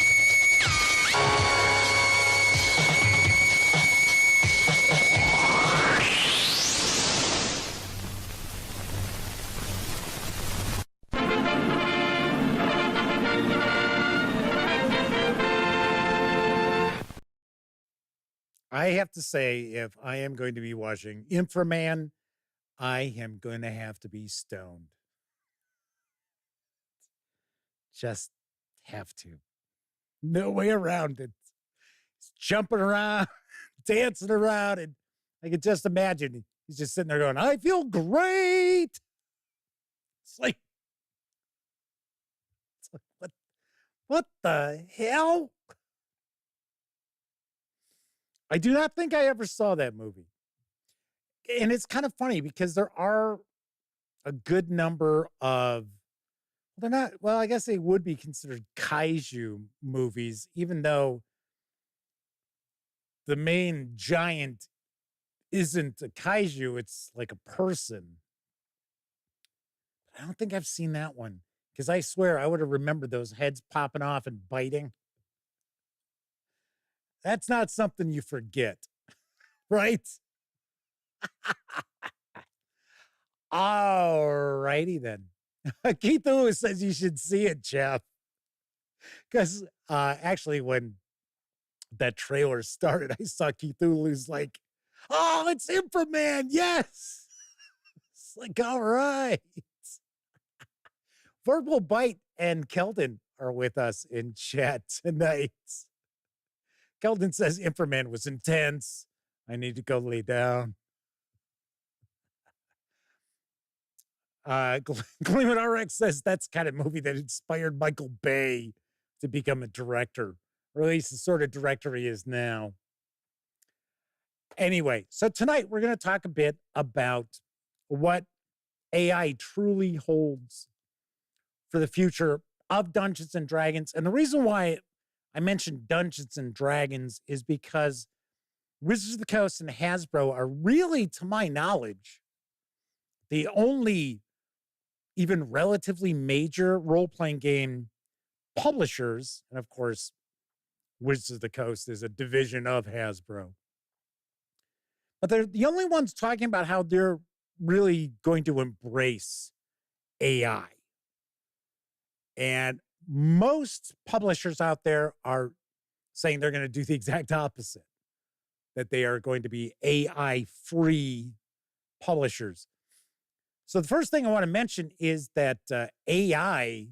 I have to say, if I am going to be watching Inframan, I am going to have to be stoned. Just have to. No way around it. He's jumping around, dancing around, and I can just imagine he's just sitting there going, I feel great. It's like what the hell? I do not think I ever saw that movie. And it's kind of funny because there are a good number of, they're not, well, I guess they would be considered kaiju movies, even though the main giant isn't a kaiju, it's like a person. I don't think I've seen that one because I swear I would have remembered those heads popping off and biting. That's not something you forget, right? All righty then. Keith Lewis says you should see it, Jeff. Because actually, when that trailer started, I saw Keith Lewis like, oh, it's Inframan, yes. It's like, all right. Verbal Bite and Keldon are with us in chat tonight. Keldon says Inframan was intense. I need to go lay down. Gleeman RX says that's the kind of movie that inspired Michael Bay to become a director, or at least the sort of director he is now. Anyway, so tonight we're going to talk a bit about what AI truly holds for the future of Dungeons and Dragons. And the reason why I mentioned Dungeons and Dragons is because Wizards of the Coast and Hasbro are really, to my knowledge, the only even relatively major role-playing game publishers. And of course, Wizards of the Coast is a division of Hasbro. But they're the only ones talking about how they're really going to embrace AI. And most publishers out there are saying they're going to do the exact opposite, that they are going to be AI-free publishers. So the first thing I want to mention is that AI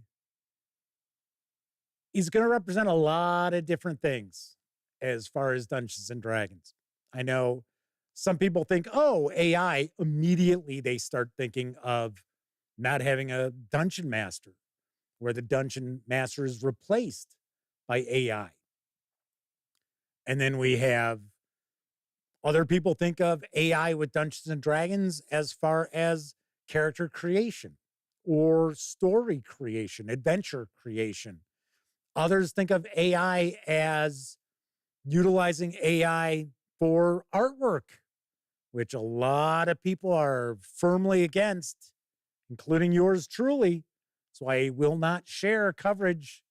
is going to represent a lot of different things as far as Dungeons and Dragons. I know some people think, oh, AI, immediately they start thinking of not having a dungeon master, where the dungeon master is replaced by AI. And then we have other people think of AI with Dungeons and Dragons as far as character creation or story creation, adventure creation. Others think of AI as utilizing AI for artwork, which a lot of people are firmly against, including yours truly. So I will not share coverage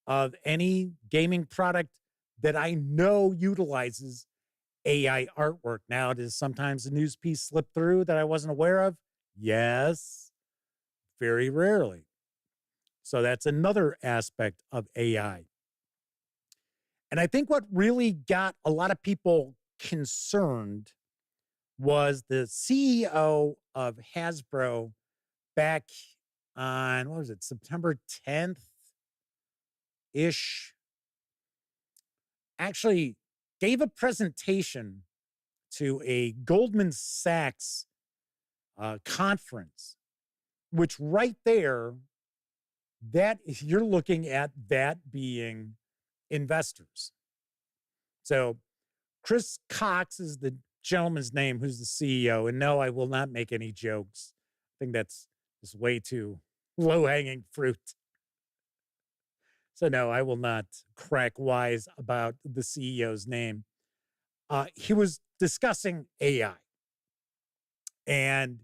of any gaming product that I know utilizes AI artwork. Now, does sometimes a news piece slip through that I wasn't aware of? Yes, very rarely. So that's another aspect of AI. And I think what really got a lot of people concerned was the CEO of Hasbro back on, what was it, September 10th-ish, actually gave a presentation to a Goldman Sachs conference, which right there, that you're looking at that being investors. So Chris Cox is the gentleman's name who's the CEO. And no, I will not make any jokes. I think that's just way too low-hanging fruit. So no, I will not crack wise about the CEO's name. he was discussing AI. And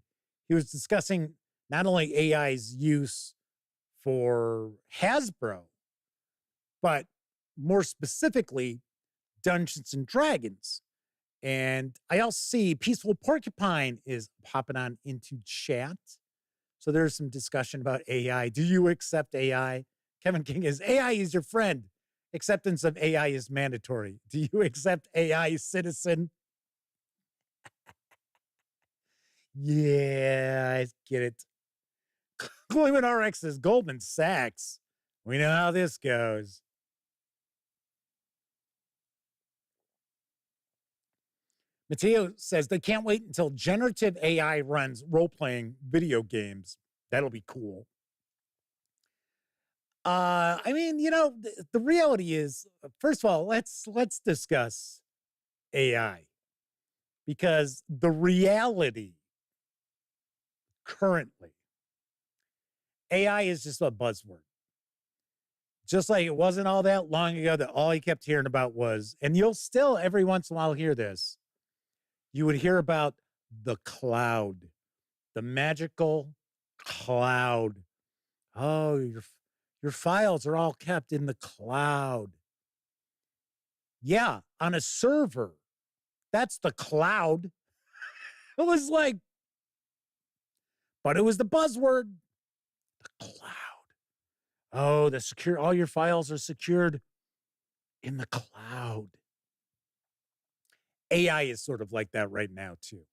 he was discussing not only AI's use for Hasbro, but more specifically, Dungeons and Dragons. And I also see Peaceful Porcupine is popping on into chat. So there's some discussion about AI. Do you accept AI? Kevin King is, AI is your friend. Acceptance of AI is mandatory. Do you accept AI, citizen? Yeah, I get it. Clement RX is Goldman Sachs. We know how this goes. Mateo says they can't wait until generative AI runs role-playing video games. That'll be cool. I mean, you know, the reality is, first of all, let's discuss AI, because the reality currently, AI is just a buzzword. Just like it wasn't all that long ago that all you kept hearing about was, and you'll still every once in a while hear this, you would hear about the cloud, the magical cloud. Oh, your files are all kept in the cloud. Yeah, on a server. That's the cloud. It was like, but it was the buzzword, the cloud. Oh, all your files are secured in the cloud. AI is sort of like that right now, too.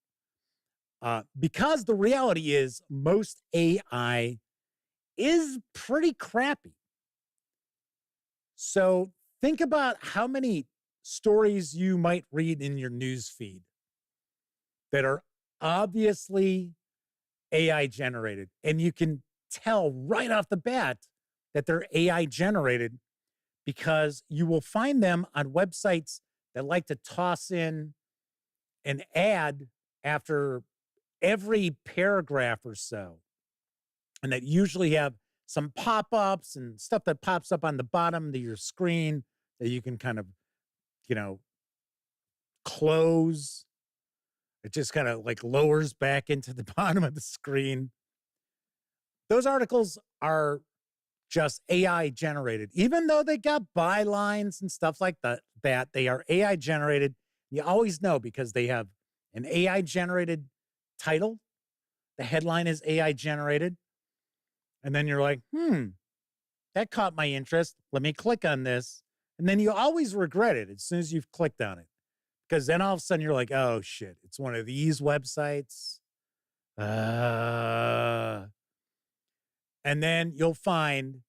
Because the reality is most AI is pretty crappy. So think about how many stories you might read in your news feed that are obviously AI generated. And you can tell right off the bat that they're AI generated because you will find them on websites that like to toss in an ad after every paragraph or so. And that usually have some pop-ups and stuff that pops up on the bottom of your screen that you can kind of, you know, close. It just kind of like lowers back into the bottom of the screen. Those articles are just AI generated. Even though they got bylines and stuff like that, they are AI generated. You always know because they have an AI generated title. The headline is AI generated. And then you're like, that caught my interest. Let me click on this. And then you always regret it as soon as you've clicked on it. Because then all of a sudden you're like, oh, shit, it's one of these websites. And then you'll find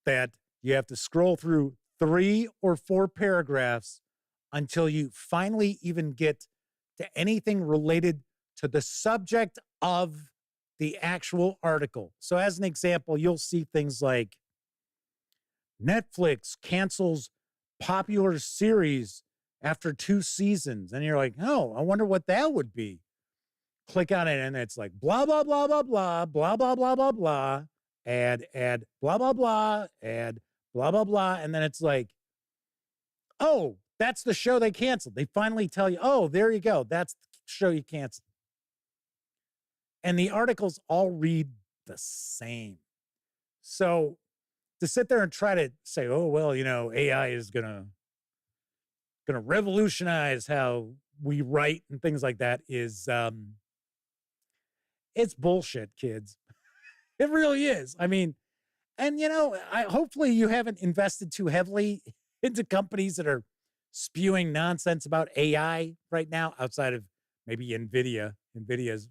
that you have to scroll through 3 or 4 paragraphs until you finally even get to anything related to the subject of the actual article. So as an example, you'll see things like Netflix cancels popular series after 2 seasons. And you're like, oh, I wonder what that would be. Click on it and it's like blah, blah, blah, blah, blah, blah, blah, blah, blah, blah, add, blah, blah, blah, add, blah, blah, blah. And then it's like, oh, that's the show they canceled. They finally tell you, oh, there you go. That's the show you canceled. And the articles all read the same. So to sit there and try to say, oh, well, you know, AI is gonna revolutionize how we write and things like that is it's bullshit, kids. It really is. I mean, and you know, hopefully you haven't invested too heavily into companies that are spewing nonsense about AI right now, outside of maybe NVIDIA. NVIDIA's,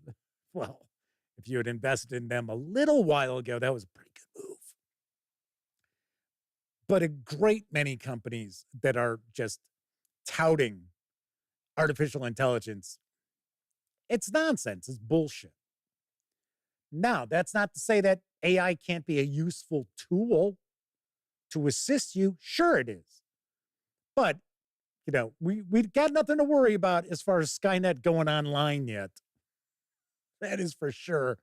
well, if you had invested in them a little while ago, that was a pretty good move. But a great many companies that are just touting artificial intelligence, it's nonsense. It's bullshit. Now, that's not to say that AI can't be a useful tool to assist you. Sure it is. But, you know, we've got nothing to worry about as far as Skynet going online yet. That is for sure.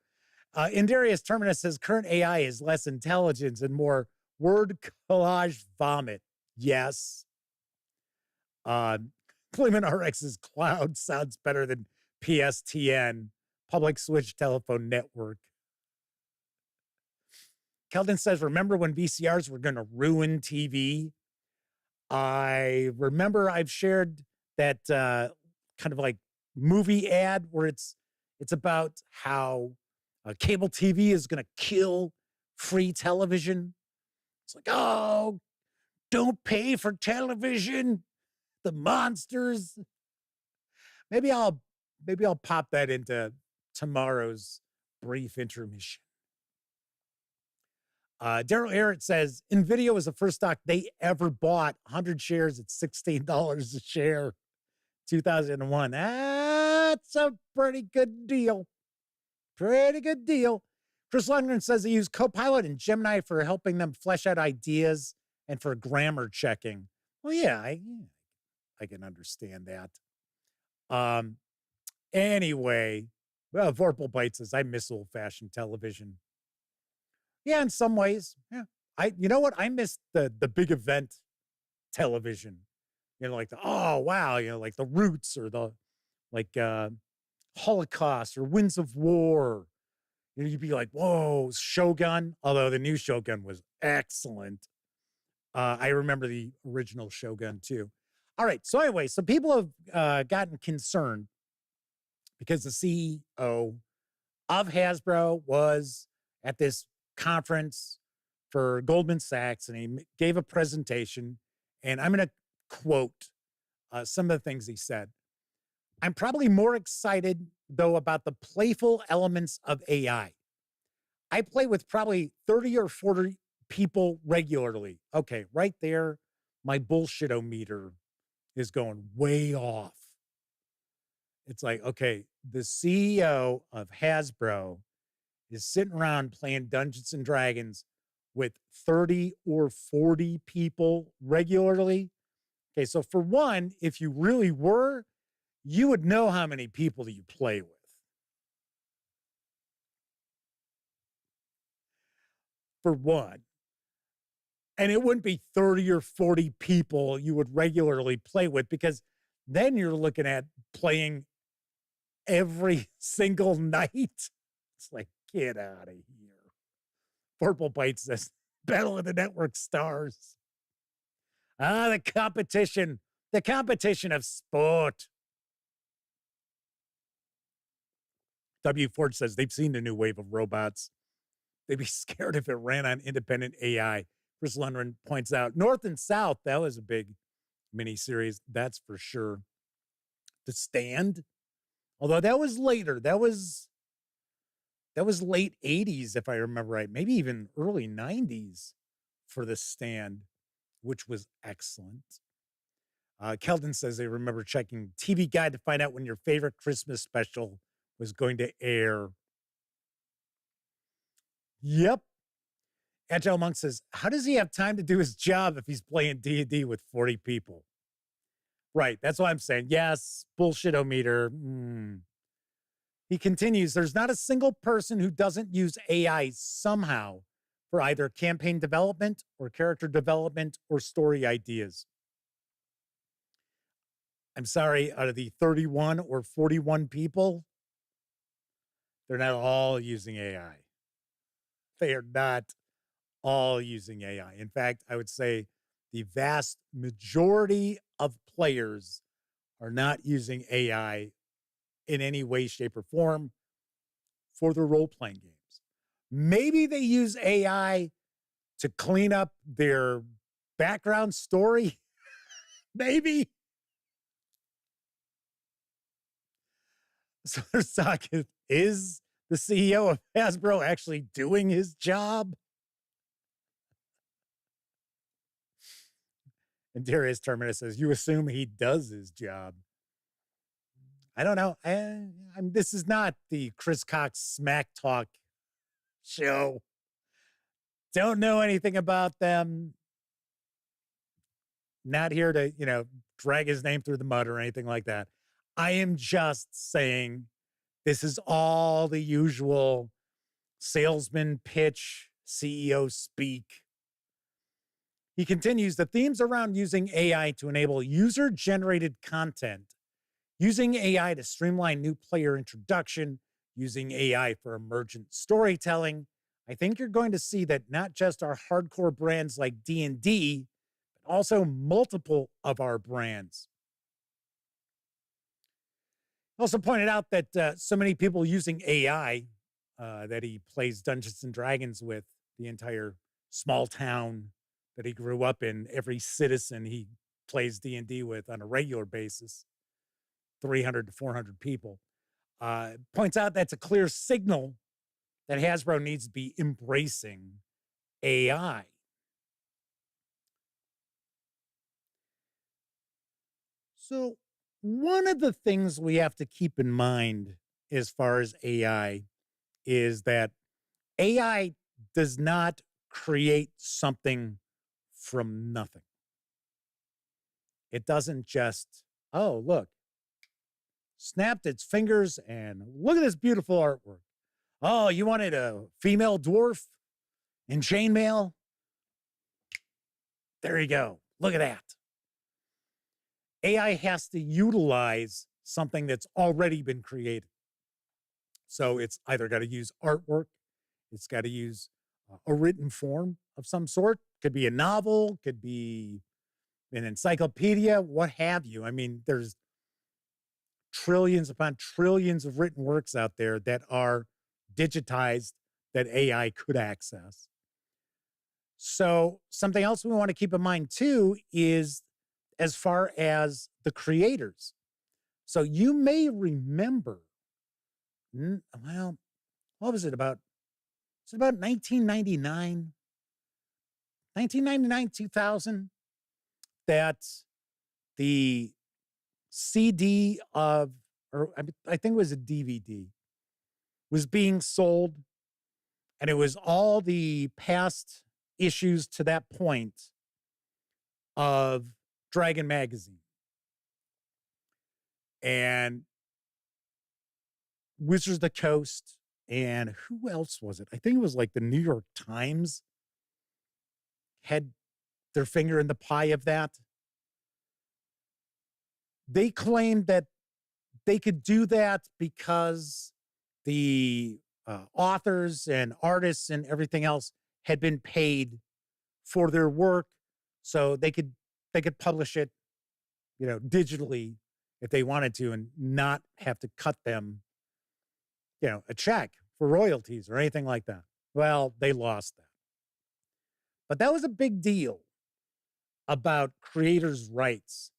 Indarius Terminus says current AI is less intelligence and more word collage vomit. Yes. Clement RX's cloud sounds better than PSTN, Public Switch Telephone Network. Keldon says, remember when VCRs were going to ruin TV? I remember I've shared that kind of like movie ad where it's about how cable TV is going to kill free television. It's like, oh, don't pay for television. The monsters. Maybe I'll pop that into tomorrow's brief intermission. Daryl Arrett says, NVIDIA was the first stock they ever bought. 100 shares at $16 a share. 2001. That's a pretty good deal. Pretty good deal. Chris Lundgren says they use Copilot and Gemini for helping them flesh out ideas and for grammar checking. Well, yeah, I can understand that. Anyway, well, Vorpal Bite says, I miss old-fashioned television. Yeah, in some ways. Yeah. You know what? I miss the big event television. You know, like oh wow, you know, like the Roots or the Holocaust or Winds of War. You know, you'd be like, whoa, Shogun. Although the new Shogun was excellent. I remember the original Shogun too. All right. So anyway, so people have gotten concerned because the CEO of Hasbro was at this conference for Goldman Sachs, and he gave a presentation, and I'm going to quote some of the things he said. I'm probably more excited, though, about the playful elements of AI. I play with probably 30 or 40 people regularly. Okay, right there, my bullshit-o-meter is going way off. It's like, okay, the CEO of Hasbro is sitting around playing Dungeons and Dragons with 30 or 40 people regularly. Okay, so for one, if you really were, you would know how many people you play with. For one. And it wouldn't be 30 or 40 people you would regularly play with, because then you're looking at playing every single night. It's like, get out of here. Purple Bite says, Battle of the Network Stars. The competition of sport. W. Ford says they've seen the new wave of robots. They'd be scared if it ran on independent AI. Chris Lundgren points out North and South, that was a big miniseries, that's for sure. The Stand, although that was later, that was late 80s, if I remember right, maybe even early 90s for The Stand, which was excellent. Keldon says they remember checking TV Guide to find out when your favorite Christmas special was going to air. Yep. Agile Monk says, how does he have time to do his job if he's playing D&D with 40 people? Right, that's what I'm saying. Yes, bullshit-o-meter. He continues, there's not a single person who doesn't use AI somehow for either campaign development or character development or story ideas. I'm sorry, out of the 31 or 41 people, they're not all using AI. They are not all using AI. In fact, I would say the vast majority of players are not using AI in any way, shape, or form for their role-playing games. Maybe they use AI to clean up their background story. Maybe. So they're talking, is the CEO of Hasbro actually doing his job? And Darius Terminus says, you assume he does his job. I don't know. This is not the Chris Cox Smack Talk show. Don't know anything about them. Not here to, drag his name through the mud or anything like that. I am just saying this is all the usual salesman pitch, CEO speak. He continues, the themes around using AI to enable user-generated content, using AI to streamline new player introduction, using AI for emergent storytelling. I think you're going to see that not just our hardcore brands like D&D, but also multiple of our brands. Also pointed out that so many people using AI that he plays Dungeons and Dragons with, the entire small town that he grew up in, every citizen he plays D&D with on a regular basis, 300 to 400 people, points out that's a clear signal that Hasbro needs to be embracing AI. So one of the things we have to keep in mind as far as AI is that AI does not create something from nothing. It doesn't just, oh, look, snapped its fingers and look at this beautiful artwork. Oh, you wanted a female dwarf in chainmail? There you go. Look at that. AI has to utilize something that's already been created. So it's either got to use artwork, it's got to use a written form of some sort. Could be a novel, could be an encyclopedia, what have you. I mean, there's trillions upon trillions of written works out there that are digitized that AI could access. So something else we want to keep in mind too is as far as the creators. So you may remember, well, what was it about? It's about 1999, 2000, that the CD of, or I think it was a DVD, was being sold, and it was all the past issues to that point of Dragon Magazine. And Wizards of the Coast, and who else was it? I think it was like the New York Times had their finger in the pie of that. They claimed that they could do that because the authors and artists and everything else had been paid for their work, so they could publish it, digitally if they wanted to, and not have to cut them, a check for royalties or anything like that. Well, they lost that. But that was a big deal about creators' rights.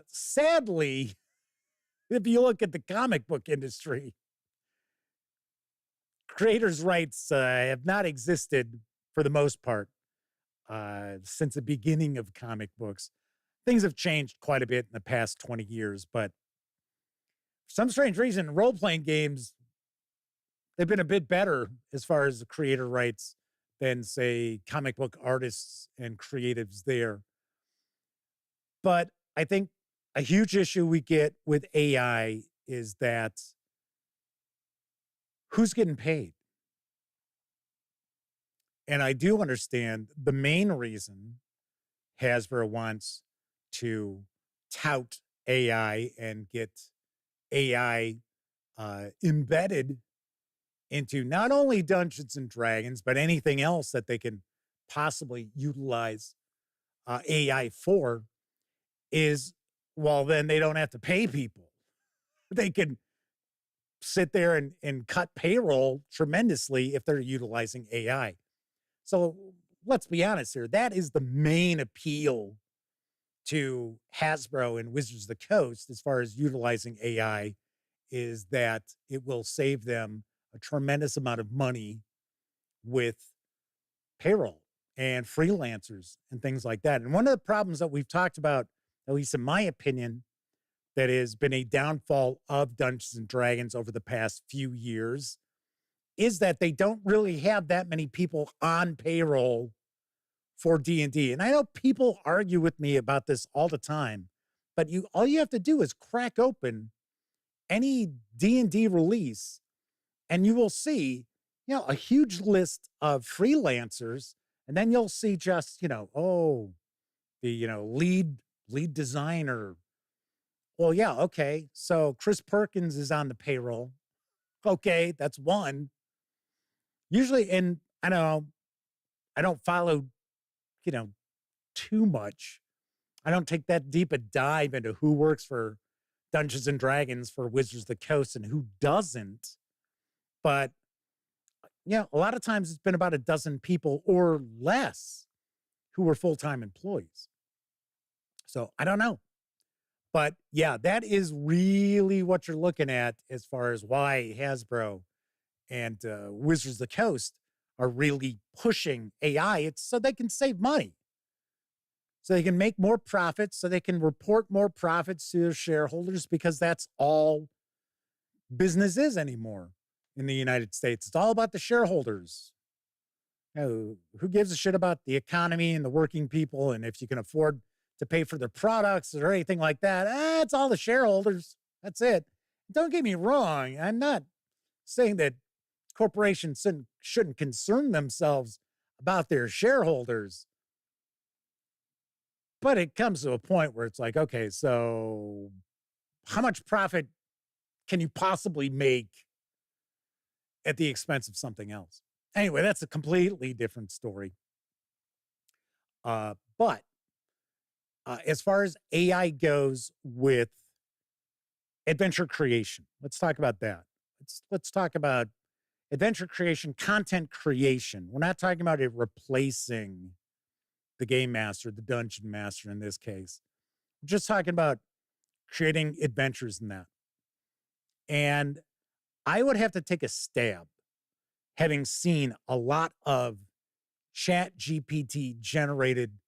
Sadly, if you look at the comic book industry, creators' rights have not existed for the most part since the beginning of comic books. Things have changed quite a bit in the past 20 years, but for some strange reason, role-playing games, they've been a bit better as far as the creator rights than, say, comic book artists and creatives there. But I think a huge issue we get with AI is that who's getting paid? And I do understand the main reason Hasbro wants to tout AI and get AI embedded into not only Dungeons and Dragons, but anything else that they can possibly utilize AI for is, well, then they don't have to pay people. They can sit there and cut payroll tremendously if they're utilizing AI. So let's be honest here. That is the main appeal to Hasbro and Wizards of the Coast as far as utilizing AI, is that it will save them a tremendous amount of money with payroll and freelancers and things like that. And one of the problems that we've talked about, at least in my opinion, that has been a downfall of Dungeons and Dragons over the past few years is that they don't really have that many people on payroll for D&D. And I know people argue with me about this all the time, but all you have to do is crack open any D&D release and you will see, a huge list of freelancers And then you'll see just, oh, the, lead designer. Well, yeah, okay. So Chris Perkins is on the payroll. Okay, that's one. Usually, and I don't know, I don't follow, too much. I don't take that deep a dive into who works for Dungeons and Dragons for Wizards of the Coast and who doesn't. But a lot of times it's been about a dozen people or less who were full-time employees. So I don't know. But yeah, that is really what you're looking at as far as why Hasbro and Wizards of the Coast are really pushing AI. It's so they can save money. So they can make more profits, so they can report more profits to their shareholders, because that's all business is anymore in the United States. It's all about the shareholders. Who gives a shit about the economy and the working people, and if you can afford to pay for their products or anything like that? It's all the shareholders. That's it. Don't get me wrong. I'm not saying that corporations shouldn't concern themselves about their shareholders. But it comes to a point where it's like, okay, so how much profit can you possibly make at the expense of something else? Anyway, that's a completely different story. But as far as AI goes with adventure creation, let's talk about that. Let's talk about adventure creation, content creation. We're not talking about it replacing the game master, the dungeon master in this case. We're just talking about creating adventures in that. And I would have to take a stab, having seen a lot of Chat GPT generated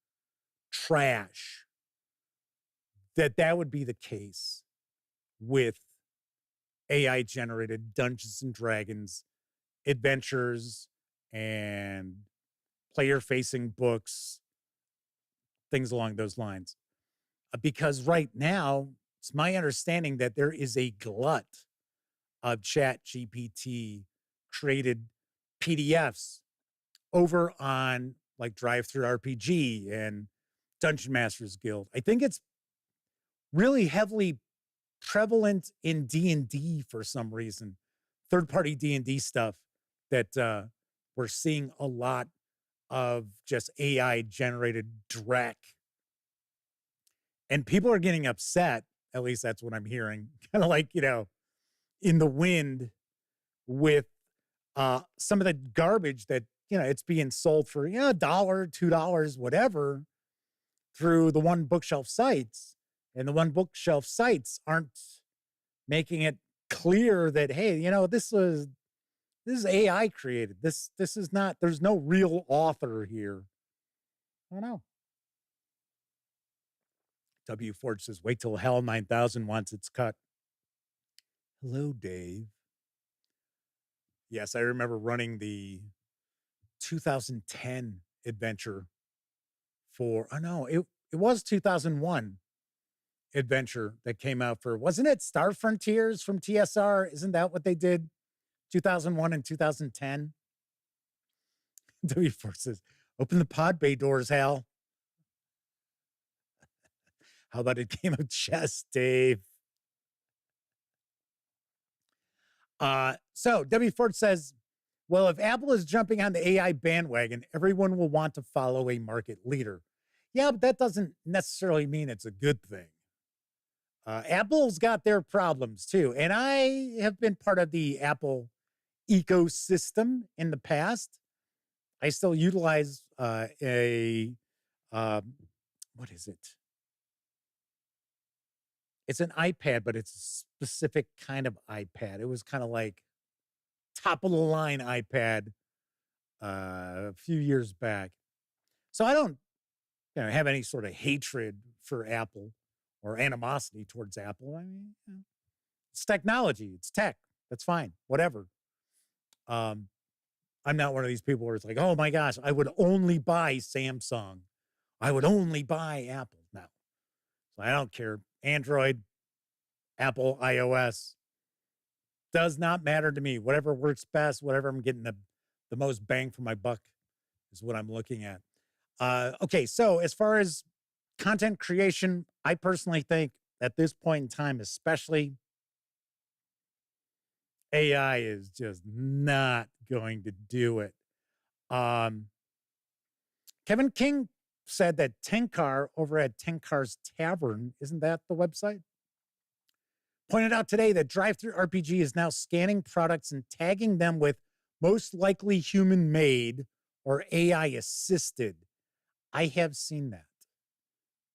trash, that would be the case with AI generated Dungeons and Dragons adventures and player facing books, things along those lines. Because right now, it's my understanding that there is a glut of Chat GPT created PDFs over on like Drive Through RPG and Dungeon Masters Guild. I think it's really heavily prevalent in D&D for some reason, third-party D&D stuff, that we're seeing a lot of just AI-generated dreck. And people are getting upset, at least that's what I'm hearing, kind of like, in the wind with some of the garbage that, it's being sold for, $1, $2, whatever, through the One Bookshelf sites. And the One Bookshelf sites aren't making it clear that, hey, this is AI created. This is not, there's no real author here. I don't know. W. Forge says, wait till Hell 9000 wants its cut. Hello, Dave. Yes, I remember running the 2010 adventure for, it was 2001 adventure that came out for, wasn't it Star Frontiers from TSR? Isn't that what they did? 2001 and 2010? W. Force says, open the pod bay doors, Hal. How about a game of chess, Dave? So W. Ford says, well, if Apple is jumping on the AI bandwagon, everyone will want to follow a market leader. Yeah, but that doesn't necessarily mean it's a good thing. Apple's got their problems too. And I have been part of the Apple ecosystem in the past. I still utilize what is it? It's an iPad, but it's a specific kind of iPad. It was kind of like top of the line iPad a few years back. So I don't have any sort of hatred for Apple or animosity towards Apple. I mean, it's technology. It's tech. That's fine. Whatever. I'm not one of these people where it's like, oh my gosh, I would only buy Samsung. I would only buy Apple. No. So I don't care. Android, Apple, iOS, does not matter to me. Whatever works best, whatever I'm getting the most bang for my buck is what I'm looking at. Okay, so as far as content creation, I personally think at this point in time, especially, AI is just not going to do it. Kevin King said that Tenkar over at Tenkar's Tavern, isn't that the website? Pointed out today that Drive-Thru RPG is now scanning products and tagging them with most likely human-made or AI-assisted. I have seen that.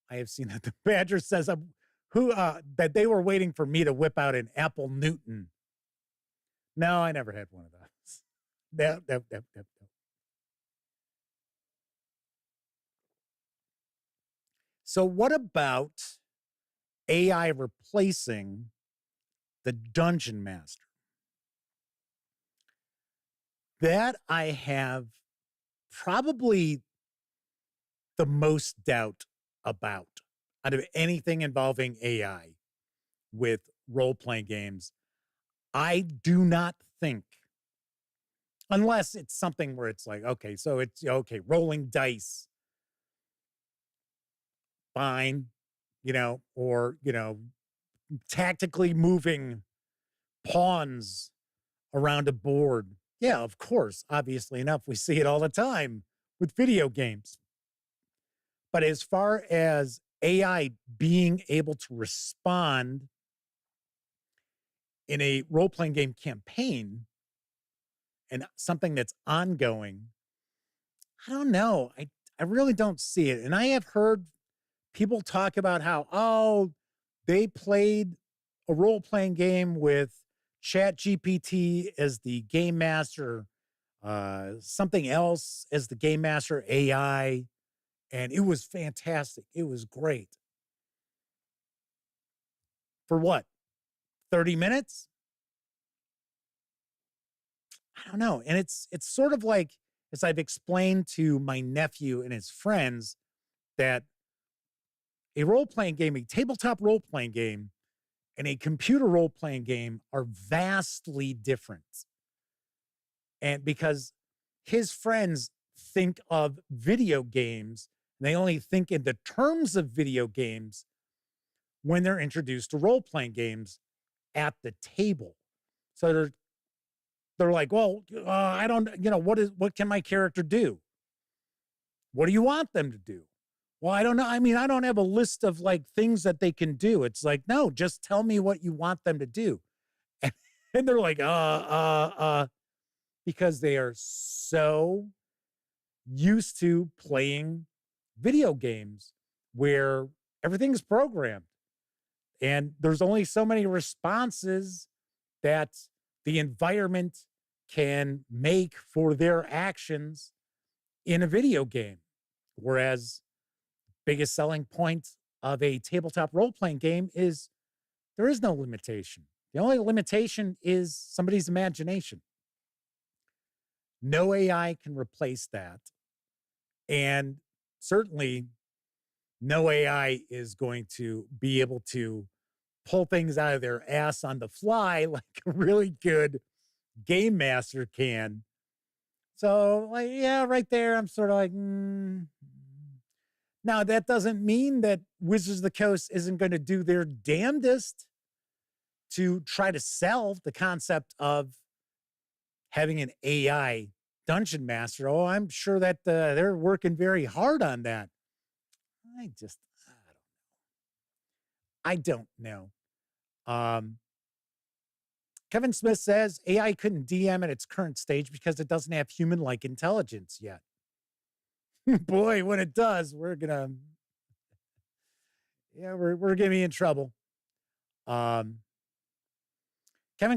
The Badger says that they were waiting for me to whip out an Apple Newton. No, I never had one of those. No. So what about AI replacing the Dungeon Master? That I have probably the most doubt about out of anything involving AI with role-playing games. I do not think, unless it's something where it's like, okay, so it's okay, rolling dice, fine, or, tactically moving pawns around a board. Yeah, of course, obviously enough, we see it all the time with video games. But as far as AI being able to respond in a role-playing game campaign and something that's ongoing, I don't know. I really don't see it. And I have heard people talk about how, they played a role-playing game with ChatGPT as the game master, something else as the game master AI, and it was fantastic. It was great. For what? 30 minutes? I don't know. And it's sort of like, as I've explained to my nephew and his friends, that a role-playing game, a tabletop role-playing game, and a computer role-playing game are vastly different. And because his friends think of video games, they only think in the terms of video games when they're introduced to role-playing games at the table. So they're like, well, I don't, what can my character do? What do you want them to do? Well, I don't know. I mean, I don't have a list of like things that they can do. It's like, no, just tell me what you want them to do. And they're like, because they are so used to playing video games where everything's programmed and there's only so many responses that the environment can make for their actions in a video game. Whereas biggest selling point of a tabletop role-playing game is there is no limitation. The only limitation is somebody's imagination. No AI can replace that. And certainly no AI is going to be able to pull things out of their ass on the fly like a really good game master can. So, like, yeah, right there, I'm sort of like, Now, that doesn't mean that Wizards of the Coast isn't going to do their damnedest to try to sell the concept of having an AI dungeon master. Oh, I'm sure that they're working very hard on that. I don't know. Kevin Smith says AI couldn't DM at its current stage because it doesn't have human-like intelligence yet. Boy, when it does, we're gonna be in trouble. Kevin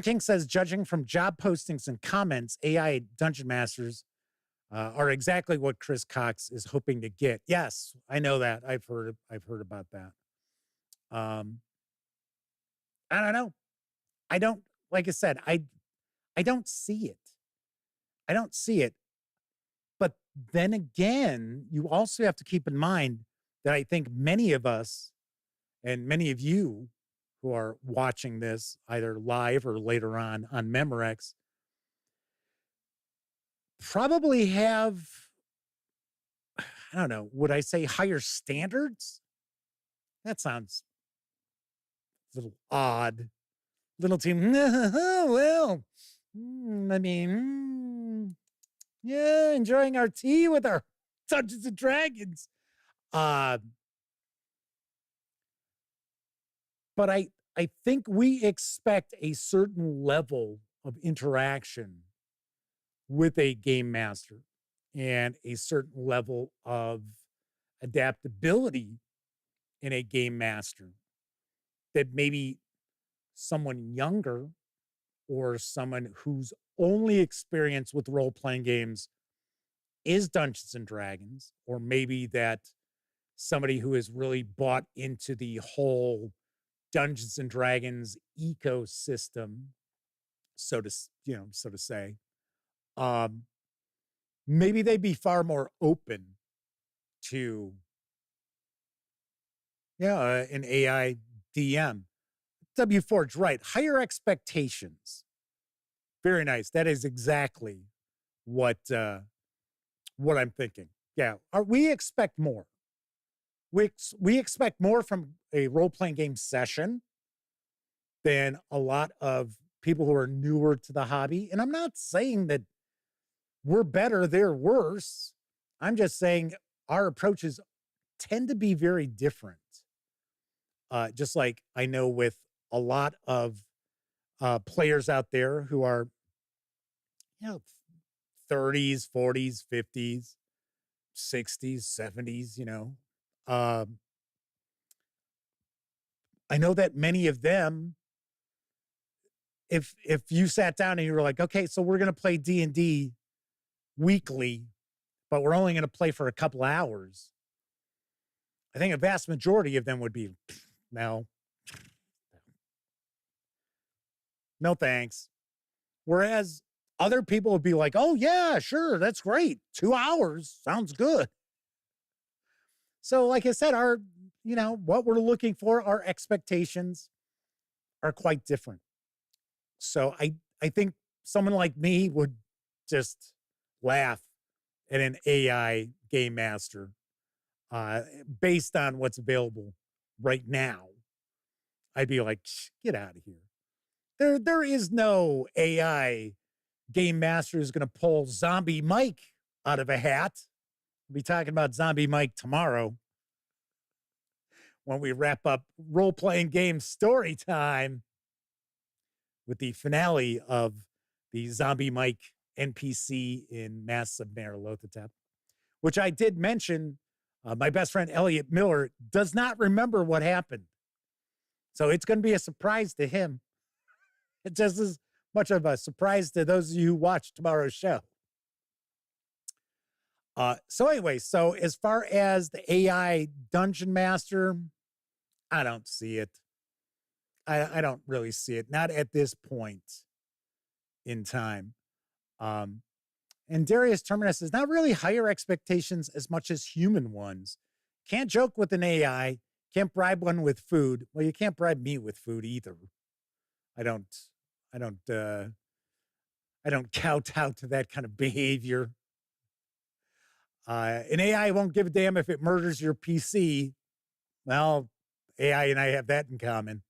King says, judging from job postings and comments, AI dungeon masters are exactly what Chris Cox is hoping to get. Yes, I know that. I've heard about that. I don't know. I don't, like I said, I don't see it. I don't see it. But then again, you also have to keep in mind that I think many of us and many of you who are watching this either live or later on Memorex probably have I don't know, would I say higher standards? That sounds a little odd. Little team, well, I mean, yeah, enjoying our tea with our Dungeons and Dragons. But I think we expect a certain level of interaction with a game master and a certain level of adaptability in a game master that maybe someone younger or someone whose only experience with role-playing games is Dungeons and Dragons, or maybe that somebody who has really bought into the whole Dungeons and Dragons ecosystem, so to say, maybe they'd be far more open to an AI DM. W Forge, right? Higher expectations. Very nice. That is exactly what I'm thinking. Yeah, we expect more. We expect more from a role-playing game session than a lot of people who are newer to the hobby. And I'm not saying that we're better, they're worse. I'm just saying our approaches tend to be very different. Just like I know with a lot of players out there who are, 30s, 40s, 50s, 60s, 70s, I know that many of them, if you sat down and you were like, okay, so we're going to play D&D weekly, but we're only going to play for a couple hours, I think a vast majority of them would be, no thanks. Whereas other people would be like, oh yeah, sure, that's great. 2 hours sounds good. So like I said, what we're looking for, our expectations are quite different. So I think someone like me would just laugh at an AI game master based on what's available right now. I'd be like, get out of here. There is no AI game master who's going to pull Zombie Mike out of a hat. We'll be talking about Zombie Mike tomorrow when we wrap up role-playing game story time with the finale of the Zombie Mike NPC in Masks of Nyarlathotep, which I did mention. My best friend Elliot Miller does not remember what happened. So it's going to be a surprise to him. It's just as much of a surprise to those of you who watch tomorrow's show. So anyway, so as far as the AI Dungeon Master, I don't see it. I don't really see it. Not at this point in time. And Darius Terminus says, not really higher expectations as much as human ones. Can't joke with an AI. Can't bribe one with food. Well, you can't bribe me with food either. I don't kowtow to that kind of behavior. An AI won't give a damn if it murders your PC. Well, AI and I have that in common.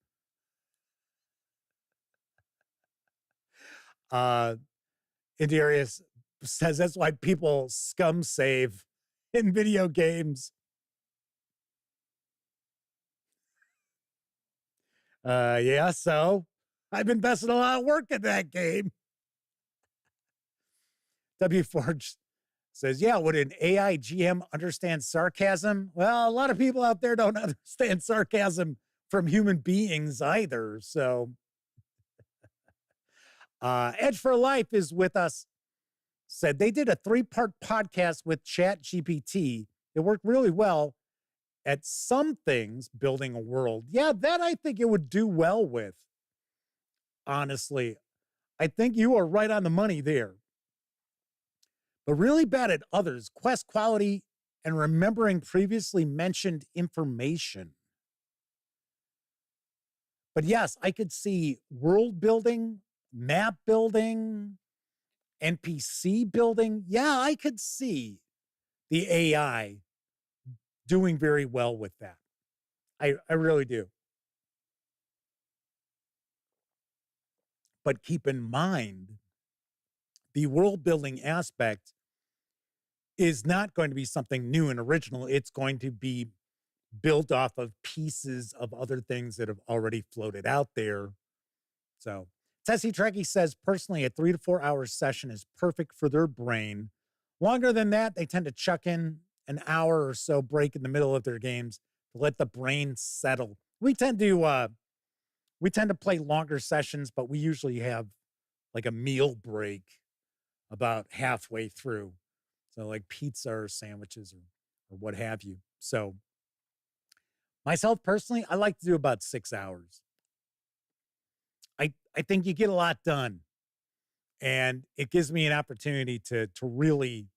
Darius says that's why people scum save in video games. Yeah, so I've invested a lot of work in that game. W Forge says, yeah, would an AI GM understand sarcasm? Well, a lot of people out there don't understand sarcasm from human beings either. So Edge for Life is with us. Said they did a 3-part podcast with ChatGPT. It worked really well at some things, building a world. Yeah, that I think it would do well with. Honestly, I think you are right on the money there. But really bad at others, quest quality, and remembering previously mentioned information. But yes, I could see world building, map building, NPC building. Yeah, I could see the AI doing very well with that. I really do. But keep in mind, the world building aspect is not going to be something new and original. It's going to be built off of pieces of other things that have already floated out there. So Tessie Trekkie says, personally, a 3 to 4 hour session is perfect for their brain. Longer than that, they tend to chuck in an hour or so break in the middle of their games to let the brain settle. We tend to play longer sessions, but we usually have like a meal break about halfway through. So like pizza or sandwiches or what have you. So myself personally, I like to do about 6 hours. I think you get a lot done, and it gives me an opportunity to really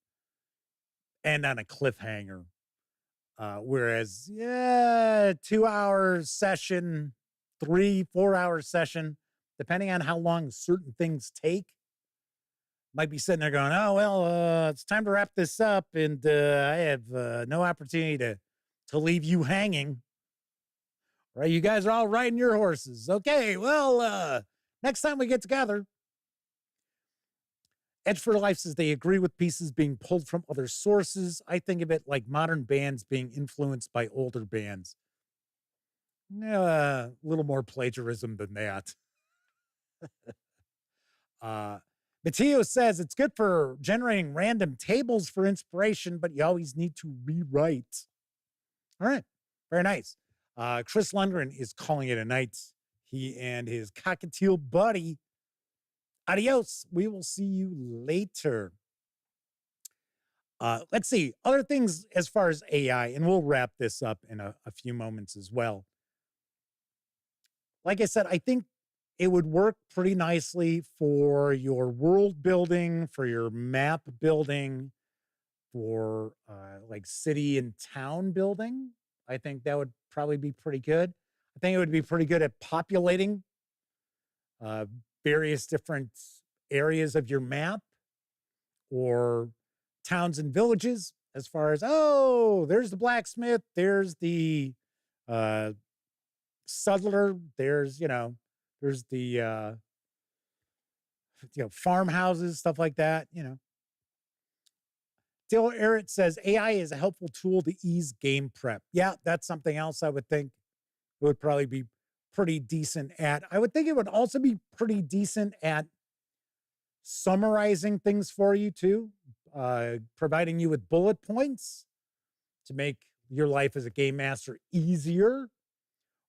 end on a cliffhanger. Whereas, 2 hour session, 3-4 hour session, depending on how long certain things take, might be sitting there going, oh, well, it's time to wrap this up. And I have no opportunity to leave you hanging. Right? You guys are all riding your horses. Okay, well, next time we get together. Edge for Life says they agree with pieces being pulled from other sources. I think of it like modern bands being influenced by older bands. A little more plagiarism than that. Matteo says it's good for generating random tables for inspiration, but you always need to rewrite. All right, very nice. Chris Lundgren is calling it a night. He and his cockatiel buddy. Adios. We will see you later. Let's see. Other things as far as AI, and we'll wrap this up in a few moments as well. Like I said, I think it would work pretty nicely for your world building, for your map building, for like city and town building. I think that would probably be pretty good. I think it would be pretty good at populating various different areas of your map or towns and villages as far as, oh, there's the blacksmith, there's the sutler, there's the farmhouses, stuff like that, Dale Errett says AI is a helpful tool to ease game prep. Yeah, that's something else I would think it would probably be pretty decent at. I would think it would also be pretty decent at summarizing things for you too, providing you with bullet points to make your life as a game master easier.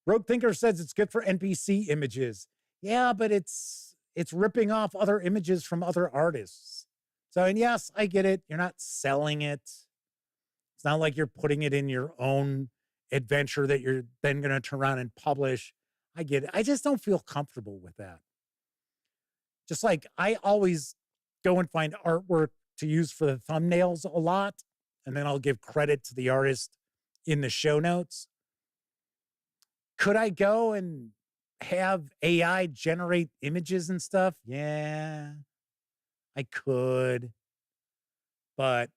Rogue Thinker says it's good for NPC images. Yeah, but it's ripping off other images from other artists. So, and yes, I get it. You're not selling it. It's not like you're putting it in your own adventure that you're then going to turn around and publish. I get it. I just don't feel comfortable with that. Just like I always go and find artwork to use for the thumbnails a lot, and then I'll give credit to the artist in the show notes. Could I go and have AI generate images and stuff? Yeah, I could. But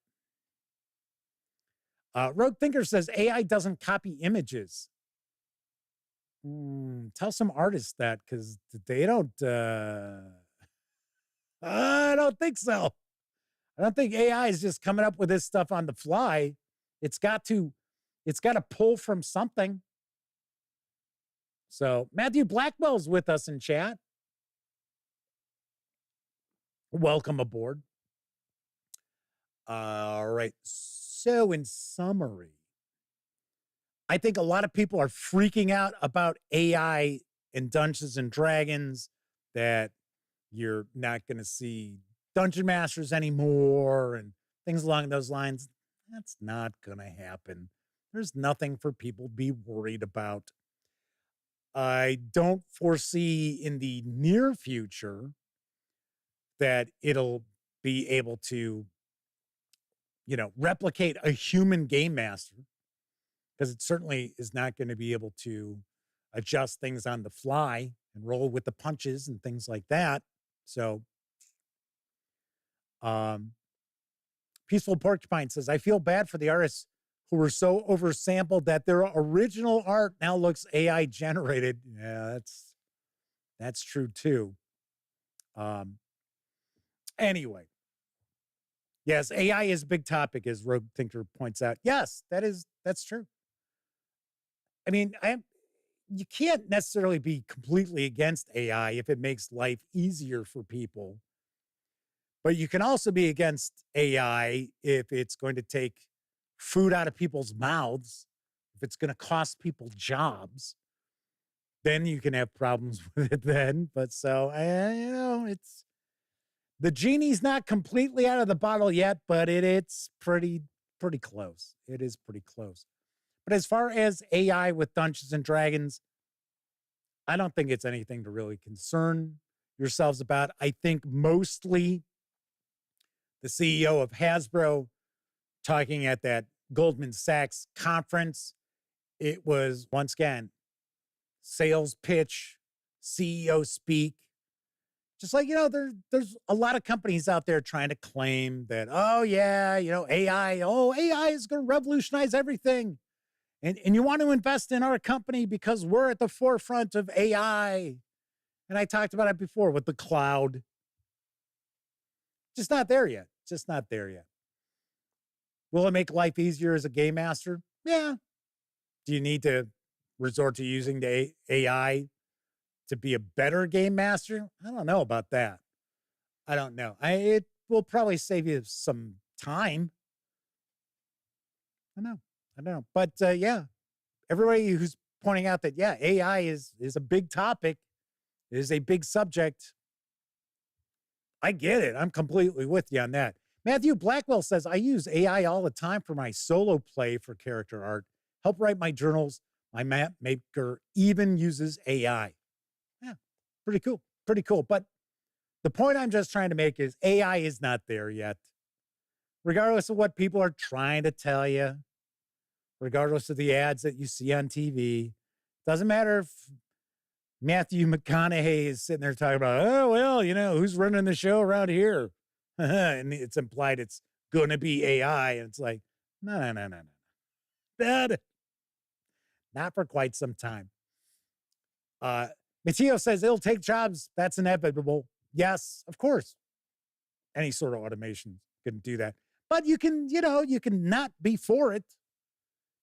Rogue Thinker says AI doesn't copy images. Tell some artists that, because they don't. I don't think so. I don't think AI is just coming up with this stuff on the fly. It's got to pull from something. So Matthew Blackwell's with us in chat. Welcome aboard. All right. So in summary, I think a lot of people are freaking out about AI in Dungeons and Dragons, that you're not going to see dungeon masters anymore and things along those lines. That's not going to happen. There's nothing for people to be worried about. I don't foresee in the near future that it'll be able to, replicate a human game master, because it certainly is not going to be able to adjust things on the fly and roll with the punches and things like that. So, Peaceful Porcupine says, I feel bad for the artists who were so oversampled that their original art now looks AI generated. Yeah, that's true too. Anyway, yes, AI is a big topic, as Rogue Thinker points out. Yes, that's true. I mean, you can't necessarily be completely against AI if it makes life easier for people. But you can also be against AI if it's going to take food out of people's mouths, if it's going to cost people jobs. Then you can have problems with it then. But so, it's the genie's not completely out of the bottle yet, but it's pretty close. It is pretty close. But as far as AI with Dungeons and Dragons, I don't think it's anything to really concern yourselves about. I think mostly the CEO of Hasbro talking at that Goldman Sachs conference, it was, once again, sales pitch, CEO speak. Just like, there's a lot of companies out there trying to claim that, AI is going to revolutionize everything. And you want to invest in our company because we're at the forefront of AI. And I talked about it before with the cloud. Just not there yet. Just not there yet. Will it make life easier as a game master? Yeah. Do you need to resort to using the AI to be a better game master? I don't know about that. I don't know. It will probably save you some time. I don't know. But yeah, everybody who's pointing out that, yeah, AI is a big topic, is a big subject. I get it. I'm completely with you on that. Matthew Blackwell says, I use AI all the time for my solo play for character art, help write my journals. My map maker even uses AI. Yeah, pretty cool. Pretty cool. But the point I'm just trying to make is AI is not there yet. Regardless of what people are trying to tell you, regardless of the ads that you see on TV, doesn't matter if Matthew McConaughey is sitting there talking about, who's running the show around here? And it's implied it's going to be AI. And it's like, no. Not for quite some time. Matteo says it'll take jobs. That's inevitable. Yes, of course. Any sort of automation can do that. But you can not be for it.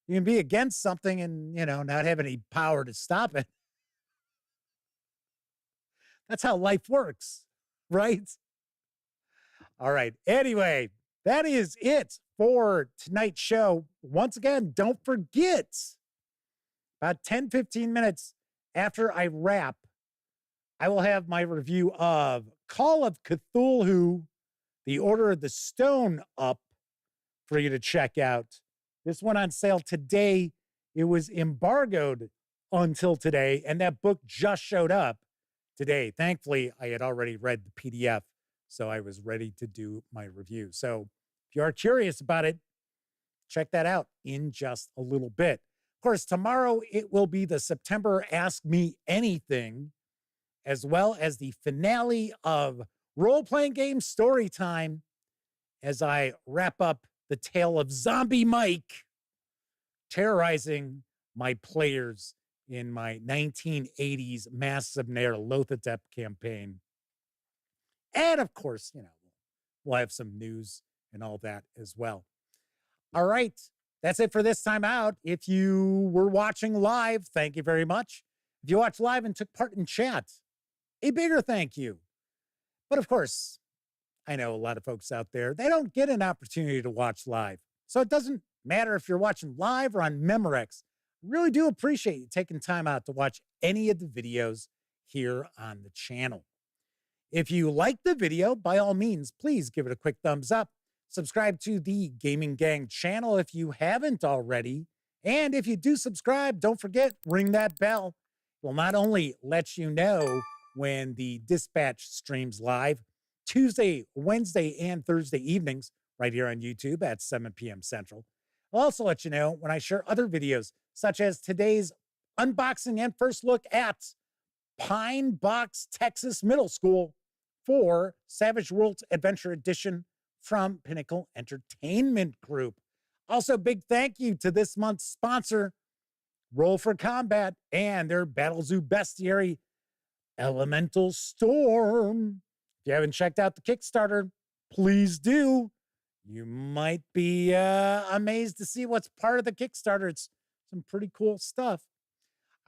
You can be against something and, not have any power to stop it. That's how life works, right? All right. Anyway, that is it for tonight's show. Once again, don't forget, about 10, 15 minutes after I wrap, I will have my review of Call of Cthulhu, The Order of the Stone up for you to check out. This went on sale today. It was embargoed until today, and that book just showed up today. Thankfully, I had already read the PDF, so I was ready to do my review. So if you are curious about it, check that out in just a little bit. Of course, tomorrow it will be the September Ask Me Anything, as well as the finale of Role-Playing Game Story Time as I wrap up the tale of Zombie Mike terrorizing my players in my 1980s Massive Nair Lothotep campaign. And of course, we'll have some news and all that as well. All right. That's it for this time out. If you were watching live, thank you very much. If you watched live and took part in chat, a bigger thank you. But of course, I know a lot of folks out there, they don't get an opportunity to watch live. So it doesn't matter if you're watching live or on Memorex. I really do appreciate you taking time out to watch any of the videos here on the channel. If you like the video, by all means, please give it a quick thumbs up. Subscribe to the Gaming Gang channel if you haven't already. And if you do subscribe, don't forget, ring that bell. It will not only let you know when the Dispatch streams live, Tuesday, Wednesday, and Thursday evenings, right here on YouTube at 7 p.m. Central. I'll also let you know when I share other videos, such as today's unboxing and first look at Pine Box, Texas Middle School for Savage Worlds Adventure Edition from Pinnacle Entertainment Group. Also, big thank you to this month's sponsor, Roll for Combat, and their Battle Zoo bestiary, Elemental Storm. If you haven't checked out the Kickstarter, please do. You might be amazed to see what's part of the Kickstarter. It's some pretty cool stuff.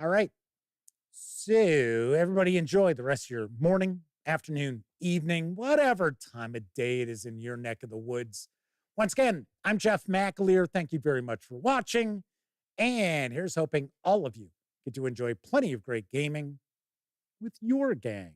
All right. So everybody enjoy the rest of your morning, afternoon, evening, whatever time of day it is in your neck of the woods. Once again, I'm Jeff McAleer. Thank you very much for watching. And here's hoping all of you get to enjoy plenty of great gaming with your gang.